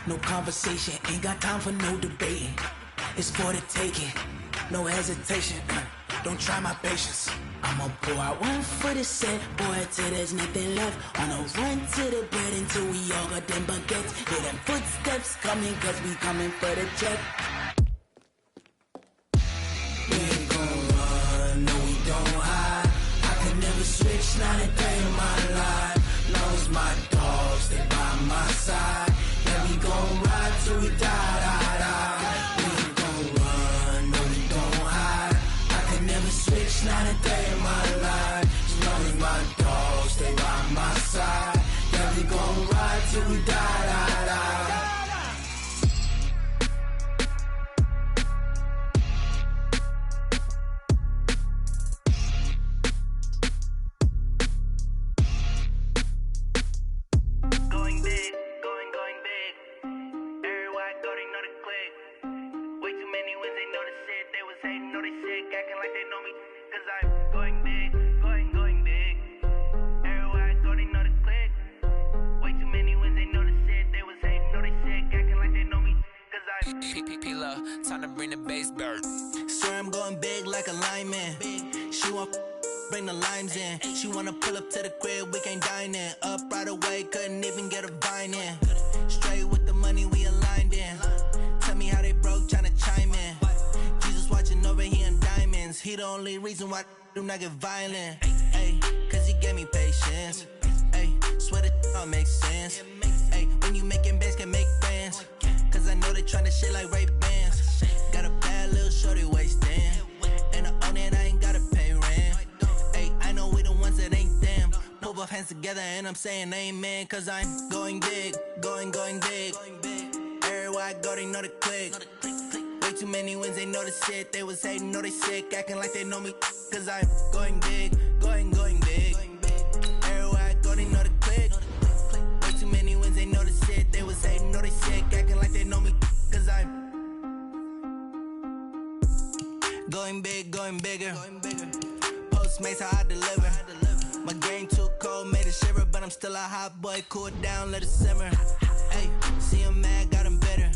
no conversation. Ain't got time for no debating. It's for the taking, no hesitation. Don't try my patience. I'ma pour out one for the set, boy, till there's nothing left. On a run to the bread until we all got them baguettes. Hear them footsteps coming, cause we coming for the check. We ain't gon' run, no, we don't hide. I can never switch, not a day in my life. Long as my dogs stay by my side. Yeah, we gon' ride till we die, die, die. We ain't gon' run, no, we don't hide. I can never switch, not a day in my life. As long as my dogs stay by my side. Yeah, we gon' ride till we die, die, die. Going big, going big. Everywhere I go, they know the click. Way too many wins, they know the shit. They was hating, know they sick, acting like they know me. Cause I'm going big, going big. Everywhere I go, they know the click. Way too many wins, they know the shit. They was hating, know they sick, acting like they know me. Cause I'm P-P-P-Love, time to bring the bass bird. Swear I'm going big like a lineman. She want bring the limes in. She wanna pull up to the crib, we can't dine in. Up right away, couldn't even get a vine in. Straight with the money we aligned in. Tell me how they broke, tryna chime in. Jesus watching over here in diamonds. He the only reason why I do not get violent. Ay, cause he gave me patience. Ay, swear that all makes sense. Ay, when you making bands, can make friends. Cause I know they tryna shit like Ray-Bans. Got a bad little shorty wasting. And I own it, I ain't gotta pay rent. Ay, I know we the ones that ain't them. Put both hands together and I'm saying amen. Cause I'm going big, going big. Everywhere I go, they know the click. Way too many wins, they know the shit. They was hating, know they sick, acting like they know me. Cause I'm going big, going big. Everywhere I go, they know the click. Way too many wins, they know the shit. They was hating, know they sick, acting like they know me. Cause I'm going big, going bigger. Postmates, how I deliver. My game too cold, made it shiver. But I'm still a hot boy, cool it down, let it simmer. Hey, see him mad, got him bitter.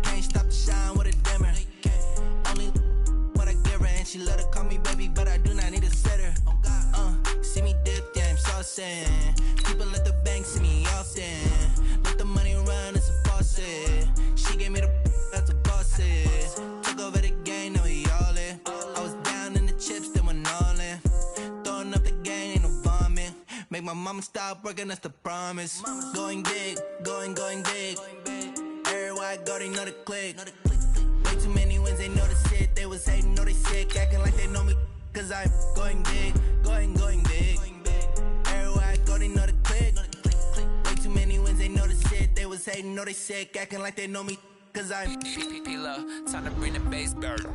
Can't stop the shine with a dimmer. Only what I give her, and she love to call me baby, but I do not need a sitter. See me dip, yeah, I'm saucing. People at the bank see me often. Let the money run, it's a faucet. She gave me the that's a boss it. Took over the game, now we all in. I was down in the chips, then went all in. Throwing up the game, ain't no vomit. Make my mama stop working, that's the promise. Going big, going big. Everywhere I go, they know the click. Way too many wins, they know the shit. They was hating, know they sick, acting like they know me. Cause I'm going big, going big. Everywhere I go, they know the click. Way too many wins, they know the shit. They was hating, know they sick, acting like they know me. Cause I'm P-P-P-Love, time to bring the bass bird.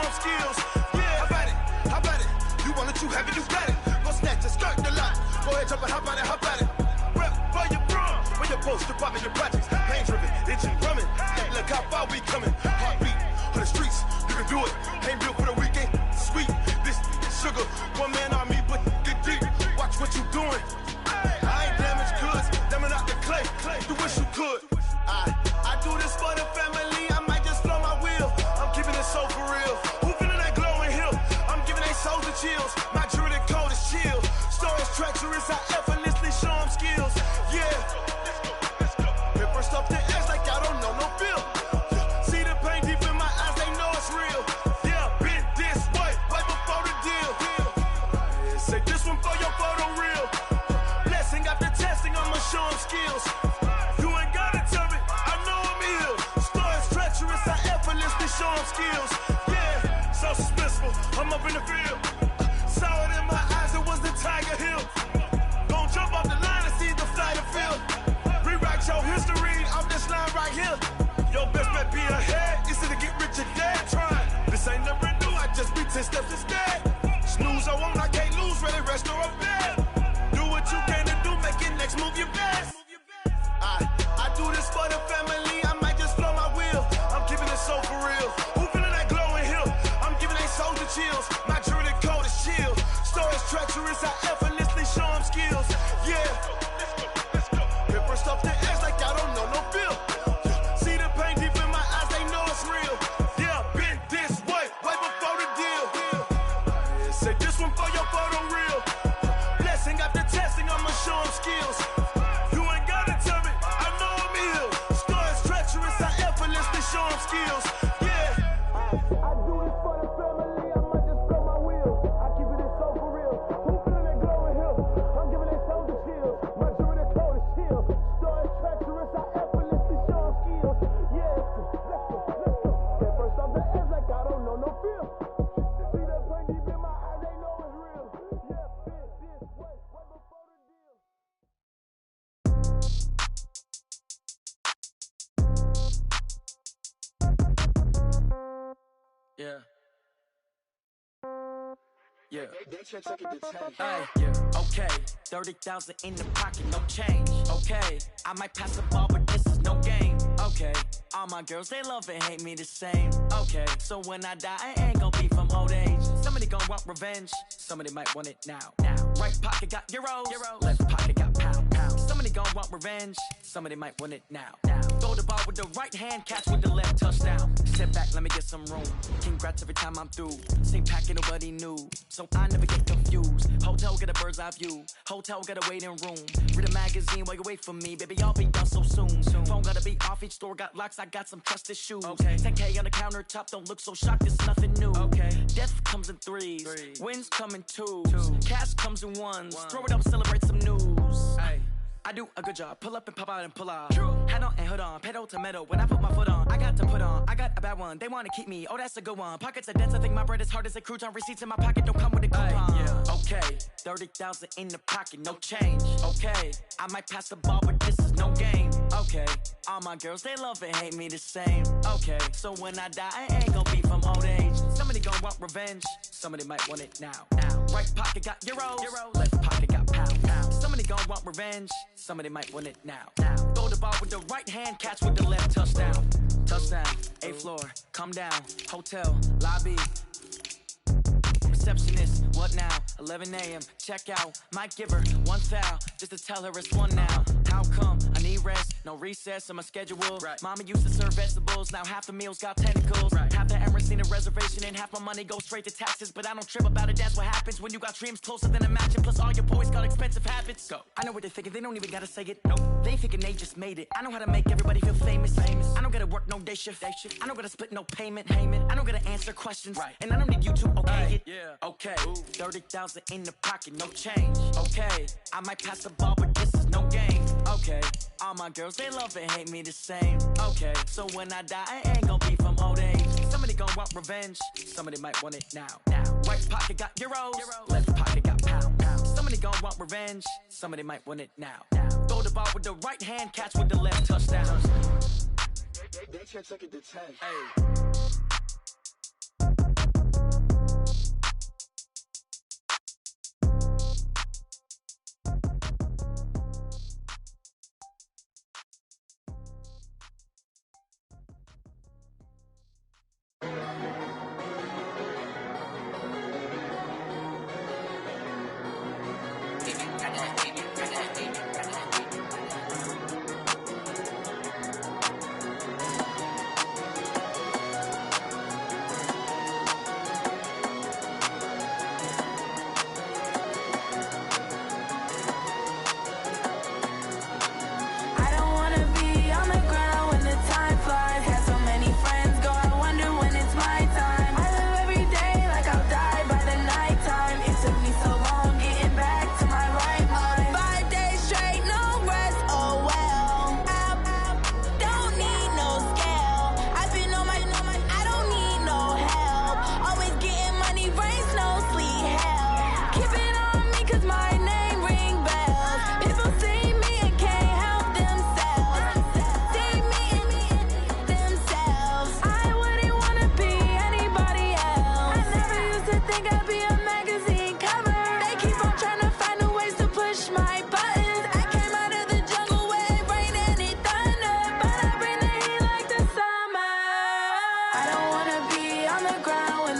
showing skills. Yeah, how about it? How about it? You want it, you have it, you got it. Go snatch it, skirt the lot. Go ahead, jump it, hop on it, hop on it. Rep for your brum. Where your post, department, your projects. Pain driven, itching, drumming. Hey, look how far we coming. Heartbeat on the streets, you can do it. Ain't built for the weekend. Sweet, this sugar. One man army, but get deep. Watch what you doing. I ain't damaged goods, damn out the clay. You wish you could. I do this for the family. I might just flow my wheel. I'm keeping it so for real. Who feeling that glowing hill? I'm giving they souls the chills. My jewelry code is chill. Stories treacherous, I effortlessly show them skills. Yeah. Hit first off the edge like I don't know no feel. See the pain deep in my eyes, they know it's real. Yeah, been this way, right before the deal. Say this one for your photo reel. Blessing after testing, I'ma show them skills. You ain't gotta tell me, I know I'm ill. Stories treacherous, I effortlessly show them skills. Yeah, so suspenseful, I'm up in the field. Saw it in my eyes, it was the Tiger Hill. Gon' jump off the line and see the flight of field. Rewrite your history off this line right here. Your best bet be ahead, it's to get rich or dead. Trying, this ain't never new, I just be 10 steps instead. Snooze I won't, I can't lose, ready, rest or a bed. Do what you can to do, make it next move your best. I do this for the family, I might just flow my wheel. I'm keeping it so for real. Who feeling that glowing hill? I'm giving they souls the chills. My jewelry code is chill. Stories treacherous, I effortlessly show them skills. Yeah. Hit first off the edge like I don't know no feel. See the pain deep in my eyes, they know it's real. Yeah, been this way, right before the deal. Say this one for your photo reel. Blessing after testing, I'ma show them skills. You ain't gotta tell me, I know I'm ill. Stories treacherous, I effortlessly show them skills. Yeah. I do this for the family, I might just blow my wheel. I keep it so for real. Who feeling that glowing hill? I'm giving they souls the chills. My jewelry code is chill. Stories treacherous, I effortlessly show them skills. Yeah, let's go. At first off the edge like I don't know no feel. See that pain deep in my eyes, they know it's real. Yeah, been this way, right before the deal. Yeah. Yeah. Hey, yeah. Okay. 30,000 in the pocket, no change. Okay. I might pass the ball, but this is no game. Okay. All my girls, they love and hate me the same. Okay. So when I die, I ain't gon' be from old age. Somebody gon' want revenge. Somebody might want it now. Right pocket got euros. Left pocket got pound. Somebody gon' want revenge. Somebody might want it now. Throw the ball with the right hand, catch with the left, touchdown. Sit back, let me get some room. Congrats every time I'm through. Same packet, nobody knew. So I never get confused. Hotel got a bird's eye view. Hotel got a waiting room. Read a magazine while you wait for me. Baby, I'll be done so soon. Phone gotta be off, each store got locks. I got some trusted shoes. 10K on the countertop, don't look so shocked, it's nothing new. Death comes in threes. Wins come in twos. Cash comes in ones. Throw it up, celebrate some news. I do a good job. Pull up and pop out and pull out. Head on and hood on. Pedal to metal. When I put my foot on, I got to put on. I got a bad one. They want to keep me. Oh, that's a good one. Pockets are dense. I think my bread is hard as a crouton. Receipts in my pocket don't come with a coupon. Yeah. Okay. 30,000 in the pocket. No change. Okay. I might pass the ball, but this is no game. Okay. All my girls, they love and hate me the same. Okay. So when I die, I ain't gonna be from old age. Somebody gon' want revenge. Somebody might want it now. Right pocket got euros. Left pocket got pound. Somebody gon' want revenge. Somebody might want it now. Throw the ball with the right hand, catch with the left, touchdown. Touchdown, 8th floor, come down, hotel, lobby. Receptionist, what now? 11 a.m., check out. Might give her one foul, just to tell her it's one now. How come? I need rest, no recess on my schedule. Mama used to serve vegetables, now half the meals got tentacles. Half the errands need a reservation and half my money goes straight to taxes. But I don't trip about it, that's what happens when you got dreams closer than a mansion. Plus all your boys got expensive habits. Go. I know what they're thinking, they don't even gotta say it. Nope. They thinking they just made it. I know how to make everybody feel famous. I don't gotta work no day shift. I don't gotta split no payment. I don't gotta answer questions. And I don't need you to okay it. Okay, 30,000 in the pocket, no change. Okay, I might pass the ball, but this is no game. Okay, all my girls, they love and hate me the same. Okay, so when I die, I ain't gon' be from old age. Somebody gon' want revenge. Somebody might want it now. Right pocket got euros. Left pocket got pound. Somebody gon' want revenge. Somebody might want it now. Throw the ball with the right hand, catch with the left, touchdown. They can't take it to 10. Hey.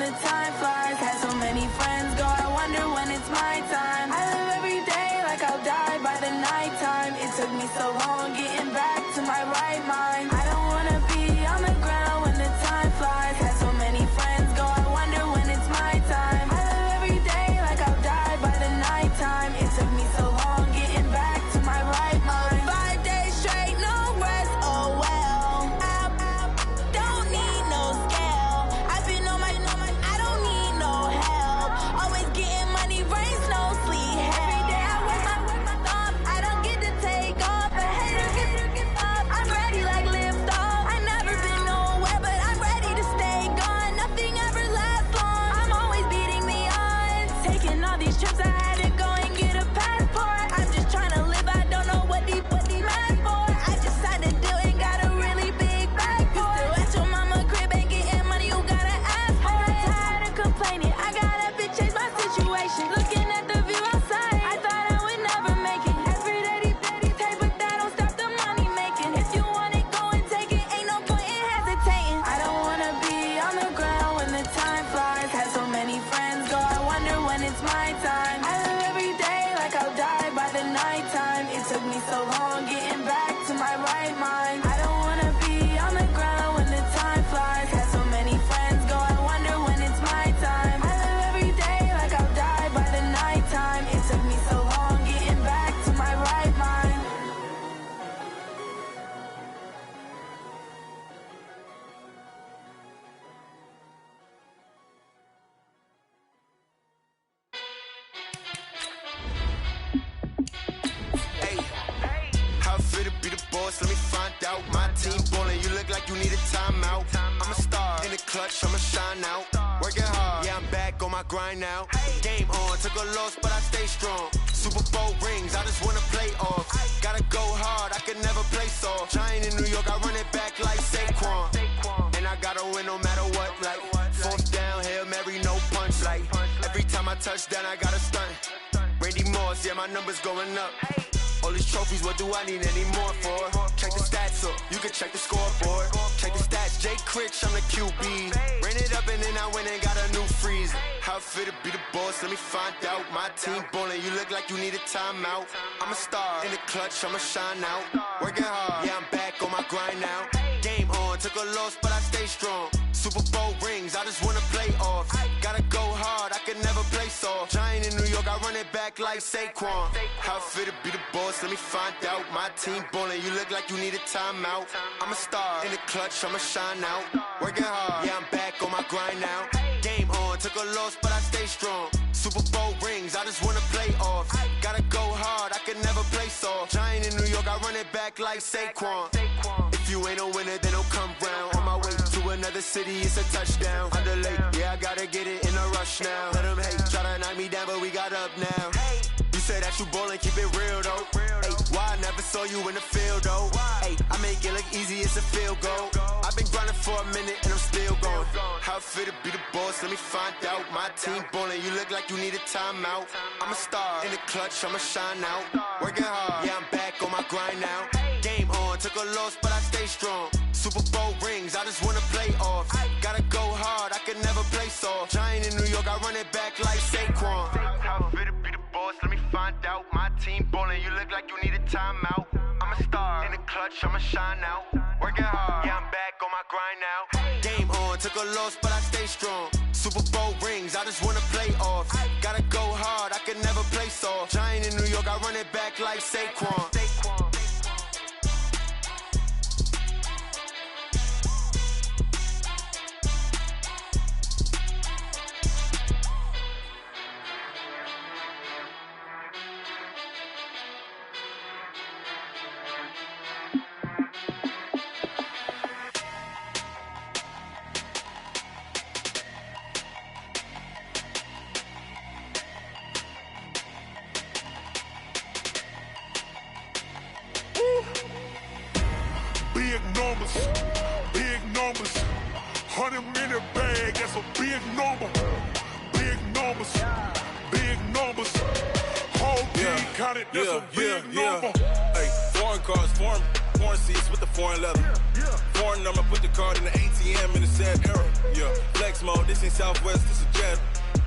the time flies. Had so many friends go, I wonder when it's my time. I live every day like I'll die by the nighttime. It took me so long getting back to my right mind. I don't wanna be on the ground when the time flies. Had so many friends go, I wonder when it's my time. I live every day like I'll die by the nighttime. It took me so long getting back to my right mind. 5 days straight, no rest, oh well. Don't need no scale. I've been on my, I don't need no help. Always getting money, rains, no sleep. Every day I work my thumb. I don't get to take off. A hater get up. I'm ready like lift off. I never been nowhere, but I'm ready to stay gone. Nothing ever lasts long. I'm always beating the odds. Taking all these trips, I had to go and get a passport. I'm just trying to live, I don't know what the mad for. I just had to do it, got a really big bag for it. Still at your mama crib, ain't getting money, you gotta ask for it. I'm tired of complaining, I gotta change my situation. Looking at the view outside, I thought I would never make it. Every day they take, but that don't stop the money making. If you want it, go and take it, ain't no point in hesitating. I don't wanna be on the ground when the time flies. Had so many friends go, I wonder when it's my time. I live every day like I'll die by the nighttime. It took me so long getting back to my right mind. I don't wanna be on the ground when the time flies. Had so many friends go, I wonder when it's my time. I live every day like I'll die by the nighttime. It took me so long getting back to my right mind. Hey, how it feel to be the boss? Let me find out. My team ballin', you look like you need a timeout. I'm a star in the clutch, I'ma shine out. Working hard, yeah, I'm back on my grind now. Game on, took a loss, but I stay strong. Super Bowl rings, I just wanna play off. Gotta go hard, I can never play soft. Giant in New York, I run it back like Saquon. And I gotta win no matter what, like fourth down, Hail Mary, no punch. Like every time I touch down, I gotta stunt. Randy Moss, yeah, my numbers going up. All these trophies, what do I need any more for? Check the stats up, you can check the scoreboard. Check the stats, Jay Critch, I'm the QB. Ran it up and then I went and got a new freeze. How it feel to be the boss, let me find out. My team ballin', you look like you need a timeout. I'm a star in the clutch, I'ma shine out. Working hard, yeah, I'm back on my grind now. Game on, took a loss, but I stay strong. Super Bowl rings, I just wanna play off. Gotta go hard, I can never play soft. Giant in New York, I run it back like Saquon. How it feel to be the boss, let me find out. My team ballin', you look like you need a timeout. I'm a star in the clutch, I'ma shine out. Working hard, yeah, I'm back on my grind now. Game on, took a loss, but I stay strong. Super Bowl rings, I just wanna play off. Gotta go hard, I can never play soft. Giant in New York, I run it back like Saquon. If you ain't a winner, then don't come round. On my way to another city, it's a touchdown. Underlay, yeah, I gotta get it in a rush now. Let them hate, try to knock me down, but we got up now. You said that you ballin', keep it real though. Hey, why I never saw you in the field though? Hey, I make it look easy, it's a field goal. I've been grinding for a minute and I'm still going. How it feel to be the boss, let me find out. My team ballin', you look like you need a timeout. I'm a star in the clutch, I'ma shine out. Working hard, yeah, I'm back on my grind now. Game on, took a loss, but I stay strong. Super Bowl rings, I just wanna play off. Gotta go hard, I can never play soft. Giant in New York, I run it back like Saquon. How it feel to be the boss, let me find out. My team ballin', you look like you need a timeout. I'm a star in the clutch, I'ma shine out. Working hard, yeah, I'm back on my grind now. Game on, took a loss, but I stay strong. Super Bowl rings, I just wanna play off. Gotta go hard, I can never play soft. Giant in New York, I run it back like Saquon. Big numbers, 100 minute bag, that's a big number. Big numbers, whole team counted, that's a big number. Hey, foreign cars, foreign seats with the foreign leather. born, I'ma put the card in the ATM in the sad era. Yeah, flex mode, this ain't Southwest, this is jet.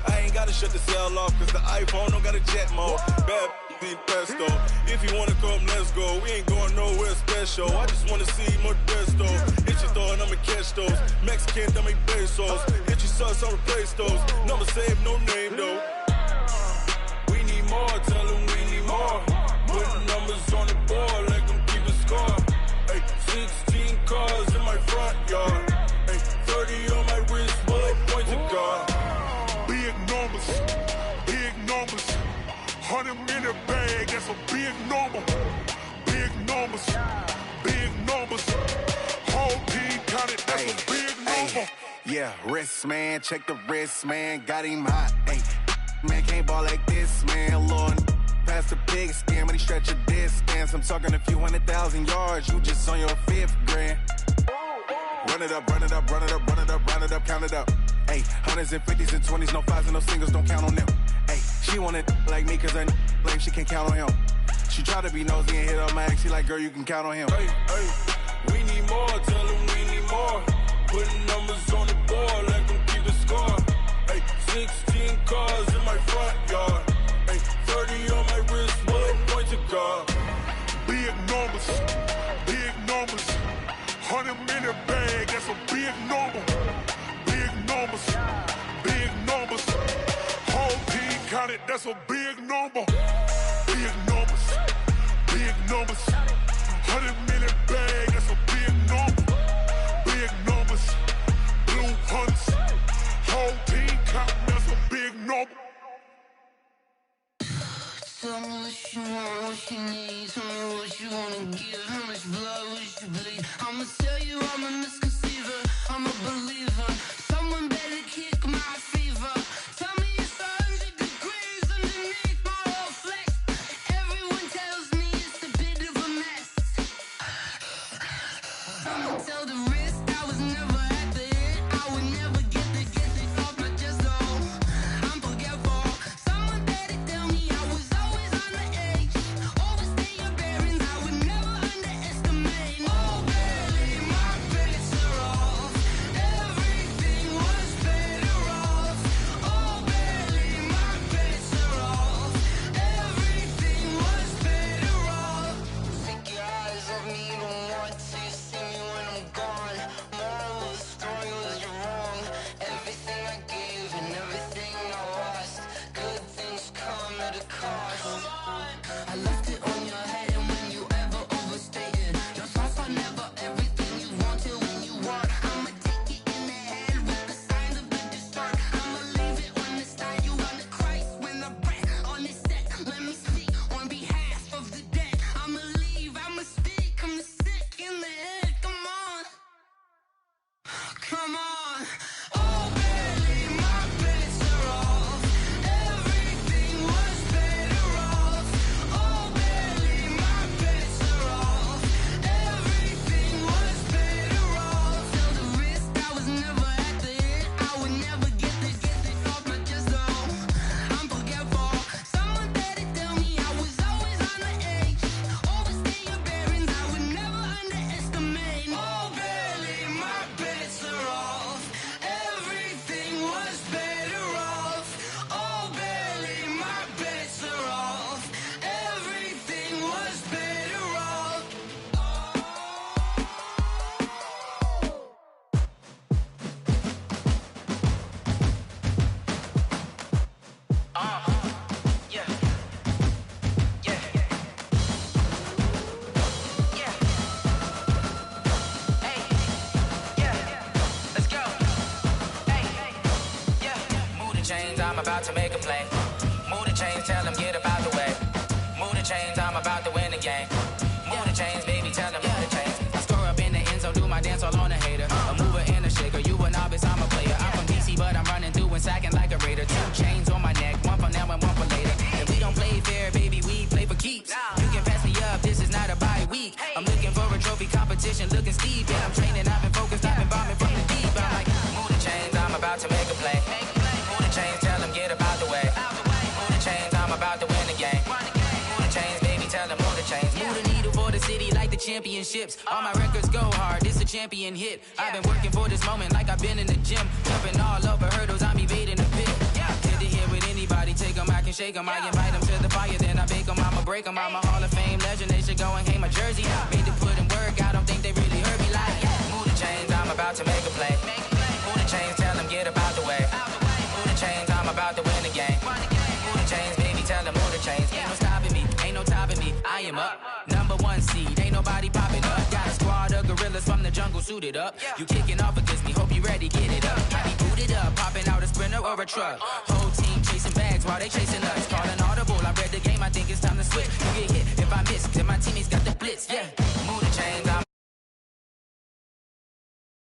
I ain't gotta shut the cell off, cause the iPhone don't got a jet mode. Bad be pesto. If you wanna come, let's go. We ain't going nowhere special. I just wanna see Modesto. Hit your throw and I'ma catch those. Mexican, I make pesos. Hit your sus, I'll replace those. Number save, no name though. We need more, tell them we need more. Put numbers on the board, let them keep the score. Ay, 16 cars in my front yard. Ay, 30 on my wrist, bullet point to God. Big numbers, big numbers. 100 in the bag, that's a big number. Big numbers, big numbers. Whole team counted, that's a big number. Yeah, wrist man, check the wrist man, got him hot. Ay, man can't ball like this, man. Lord, past the big skin, when he stretch a distance. I'm talking a few 100,000 yards, you just on your 5th grand. Run it up, run it up, run it up, run it up, run it up, count it up. Ay, 100s and 50s and 20s, no 5s and no singles, don't count on them. Ay, she want it like me, cause her like she can count on him. She try to be nosy and hit her max, she like, girl, you can count on him. Hey, hey, we need more, tell them we need more. Putting numbers on the board, let them keep the score. Hey, 16 cars in my front yard. Hey, 30 on my wrist, bullet point to God. Big numbers, big numbers. 100 in the bag, that's a big number. Big numbers, big numbers. Whole team counted, that's a big number. Big numbers, big numbers. 100 in the bag, that's a big number. Big numbers, blue hunts. Whole team counting, that's a big number. Tell me what you want, what you need. Tell me what you wanna give. How much blood would you bleed? I'ma tell you I'm a misconceiver. I'm a believer. Someone better kick my fever. Tell me it's 100 degrees underneath my whole flesh. Everyone tells me it's a bit of a mess. I'ma tell the risk I was never at the end. I would never get this off my chest though. I'm forgetful. Someone better tell me I was always on the edge. Overstay your bearings, I would never underestimate. Oh baby, my bets are off. Everything was better off. Oh baby, my bets are off. Everything was better off. Take your eyes off me, don't want to see me when I'm gone. Moral of the story was you're wrong. Everything I gave and everything I lost. Good things come at a cost. I left it on your head, and when you ever overstay it, your thoughts are never everything you wanted when you want. I'ma take it in the head with the signs of the distort. I'ma leave it on the side. You on the Christ when the breath on this set. Let me speak on behalf of the dead. I'ma leave, I'ma speak. I'm sick in the head. Come on, come on. Oh baby, my bets are off. Everything was better off. Oh baby, my bets are off. Everything was better off. Tell the risk I was never at the end. I would never get this off my chest though. I'm forgetful. Someone better tell me I was always on the edge. Overstay your bearings, I would never underestimate. Oh baby, my bets are off. Everything was better off. Oh baby, my bets are off. Everything was better off. Yeah. Yeah. Yeah. Hey. Yeah. Let's go. Hey. Yeah. Move the chains, I'm about to make a play. Move the chains, tell them get about the way. Move the chains, I'm about to win the game. Move the chains, baby, tell them move the chains. I score up in the end zone, do my dance all on a hater. A mover and a shaker, you a novice, I'm a player. I'm from DC, but I'm running through and sacking like a raider. 2 chains on my neck, one for now and one for later. If we don't play fair, baby, we play for keeps. You can pass me up, this is not a bye week. I'm looking for a trophy competition, looking steep. Yeah, I'm training, I've been focused, I've been bombing from the deep. I'm like, move the chains, I'm about to make a play. Move the chains, tell them get about the way. Move the chains, I'm about to win the game. Move the chains, baby, tell them move the chains. Move the needle for the city like the championships. All my records go hard, this a champion hit. I've been working for this moment like I've been in the gym. Jumping all over hurdles, I'm evading the pit. Head to head with anybody, take them, I can shake them. I invite them to the fire, then I bake them, I'ma break them. I'm a Hall of Fame legend, they should go and hang my jersey. Made to put in work, I don't think they really heard me like, move the chains, I'm about to make a play. Move the chains, tell them get up out the way. Move the chains, I'm about to win the game. Move the chains, baby, tell them move the chains. Ain't no stopping me, ain't no topping me, I am up. Number one seed, ain't nobody popping up. Got a squad of gorillas from the jungle suited up. You kicking off against me, hope you ready, get it up. I be booted up, popping out a sprinter or a truck. Whole team chasing bags while they chasing us. Calling audible, I read the game, I think it's time to switch. You get hit if I miss, then my teammates got the blitz, yeah. Move the chains, I'm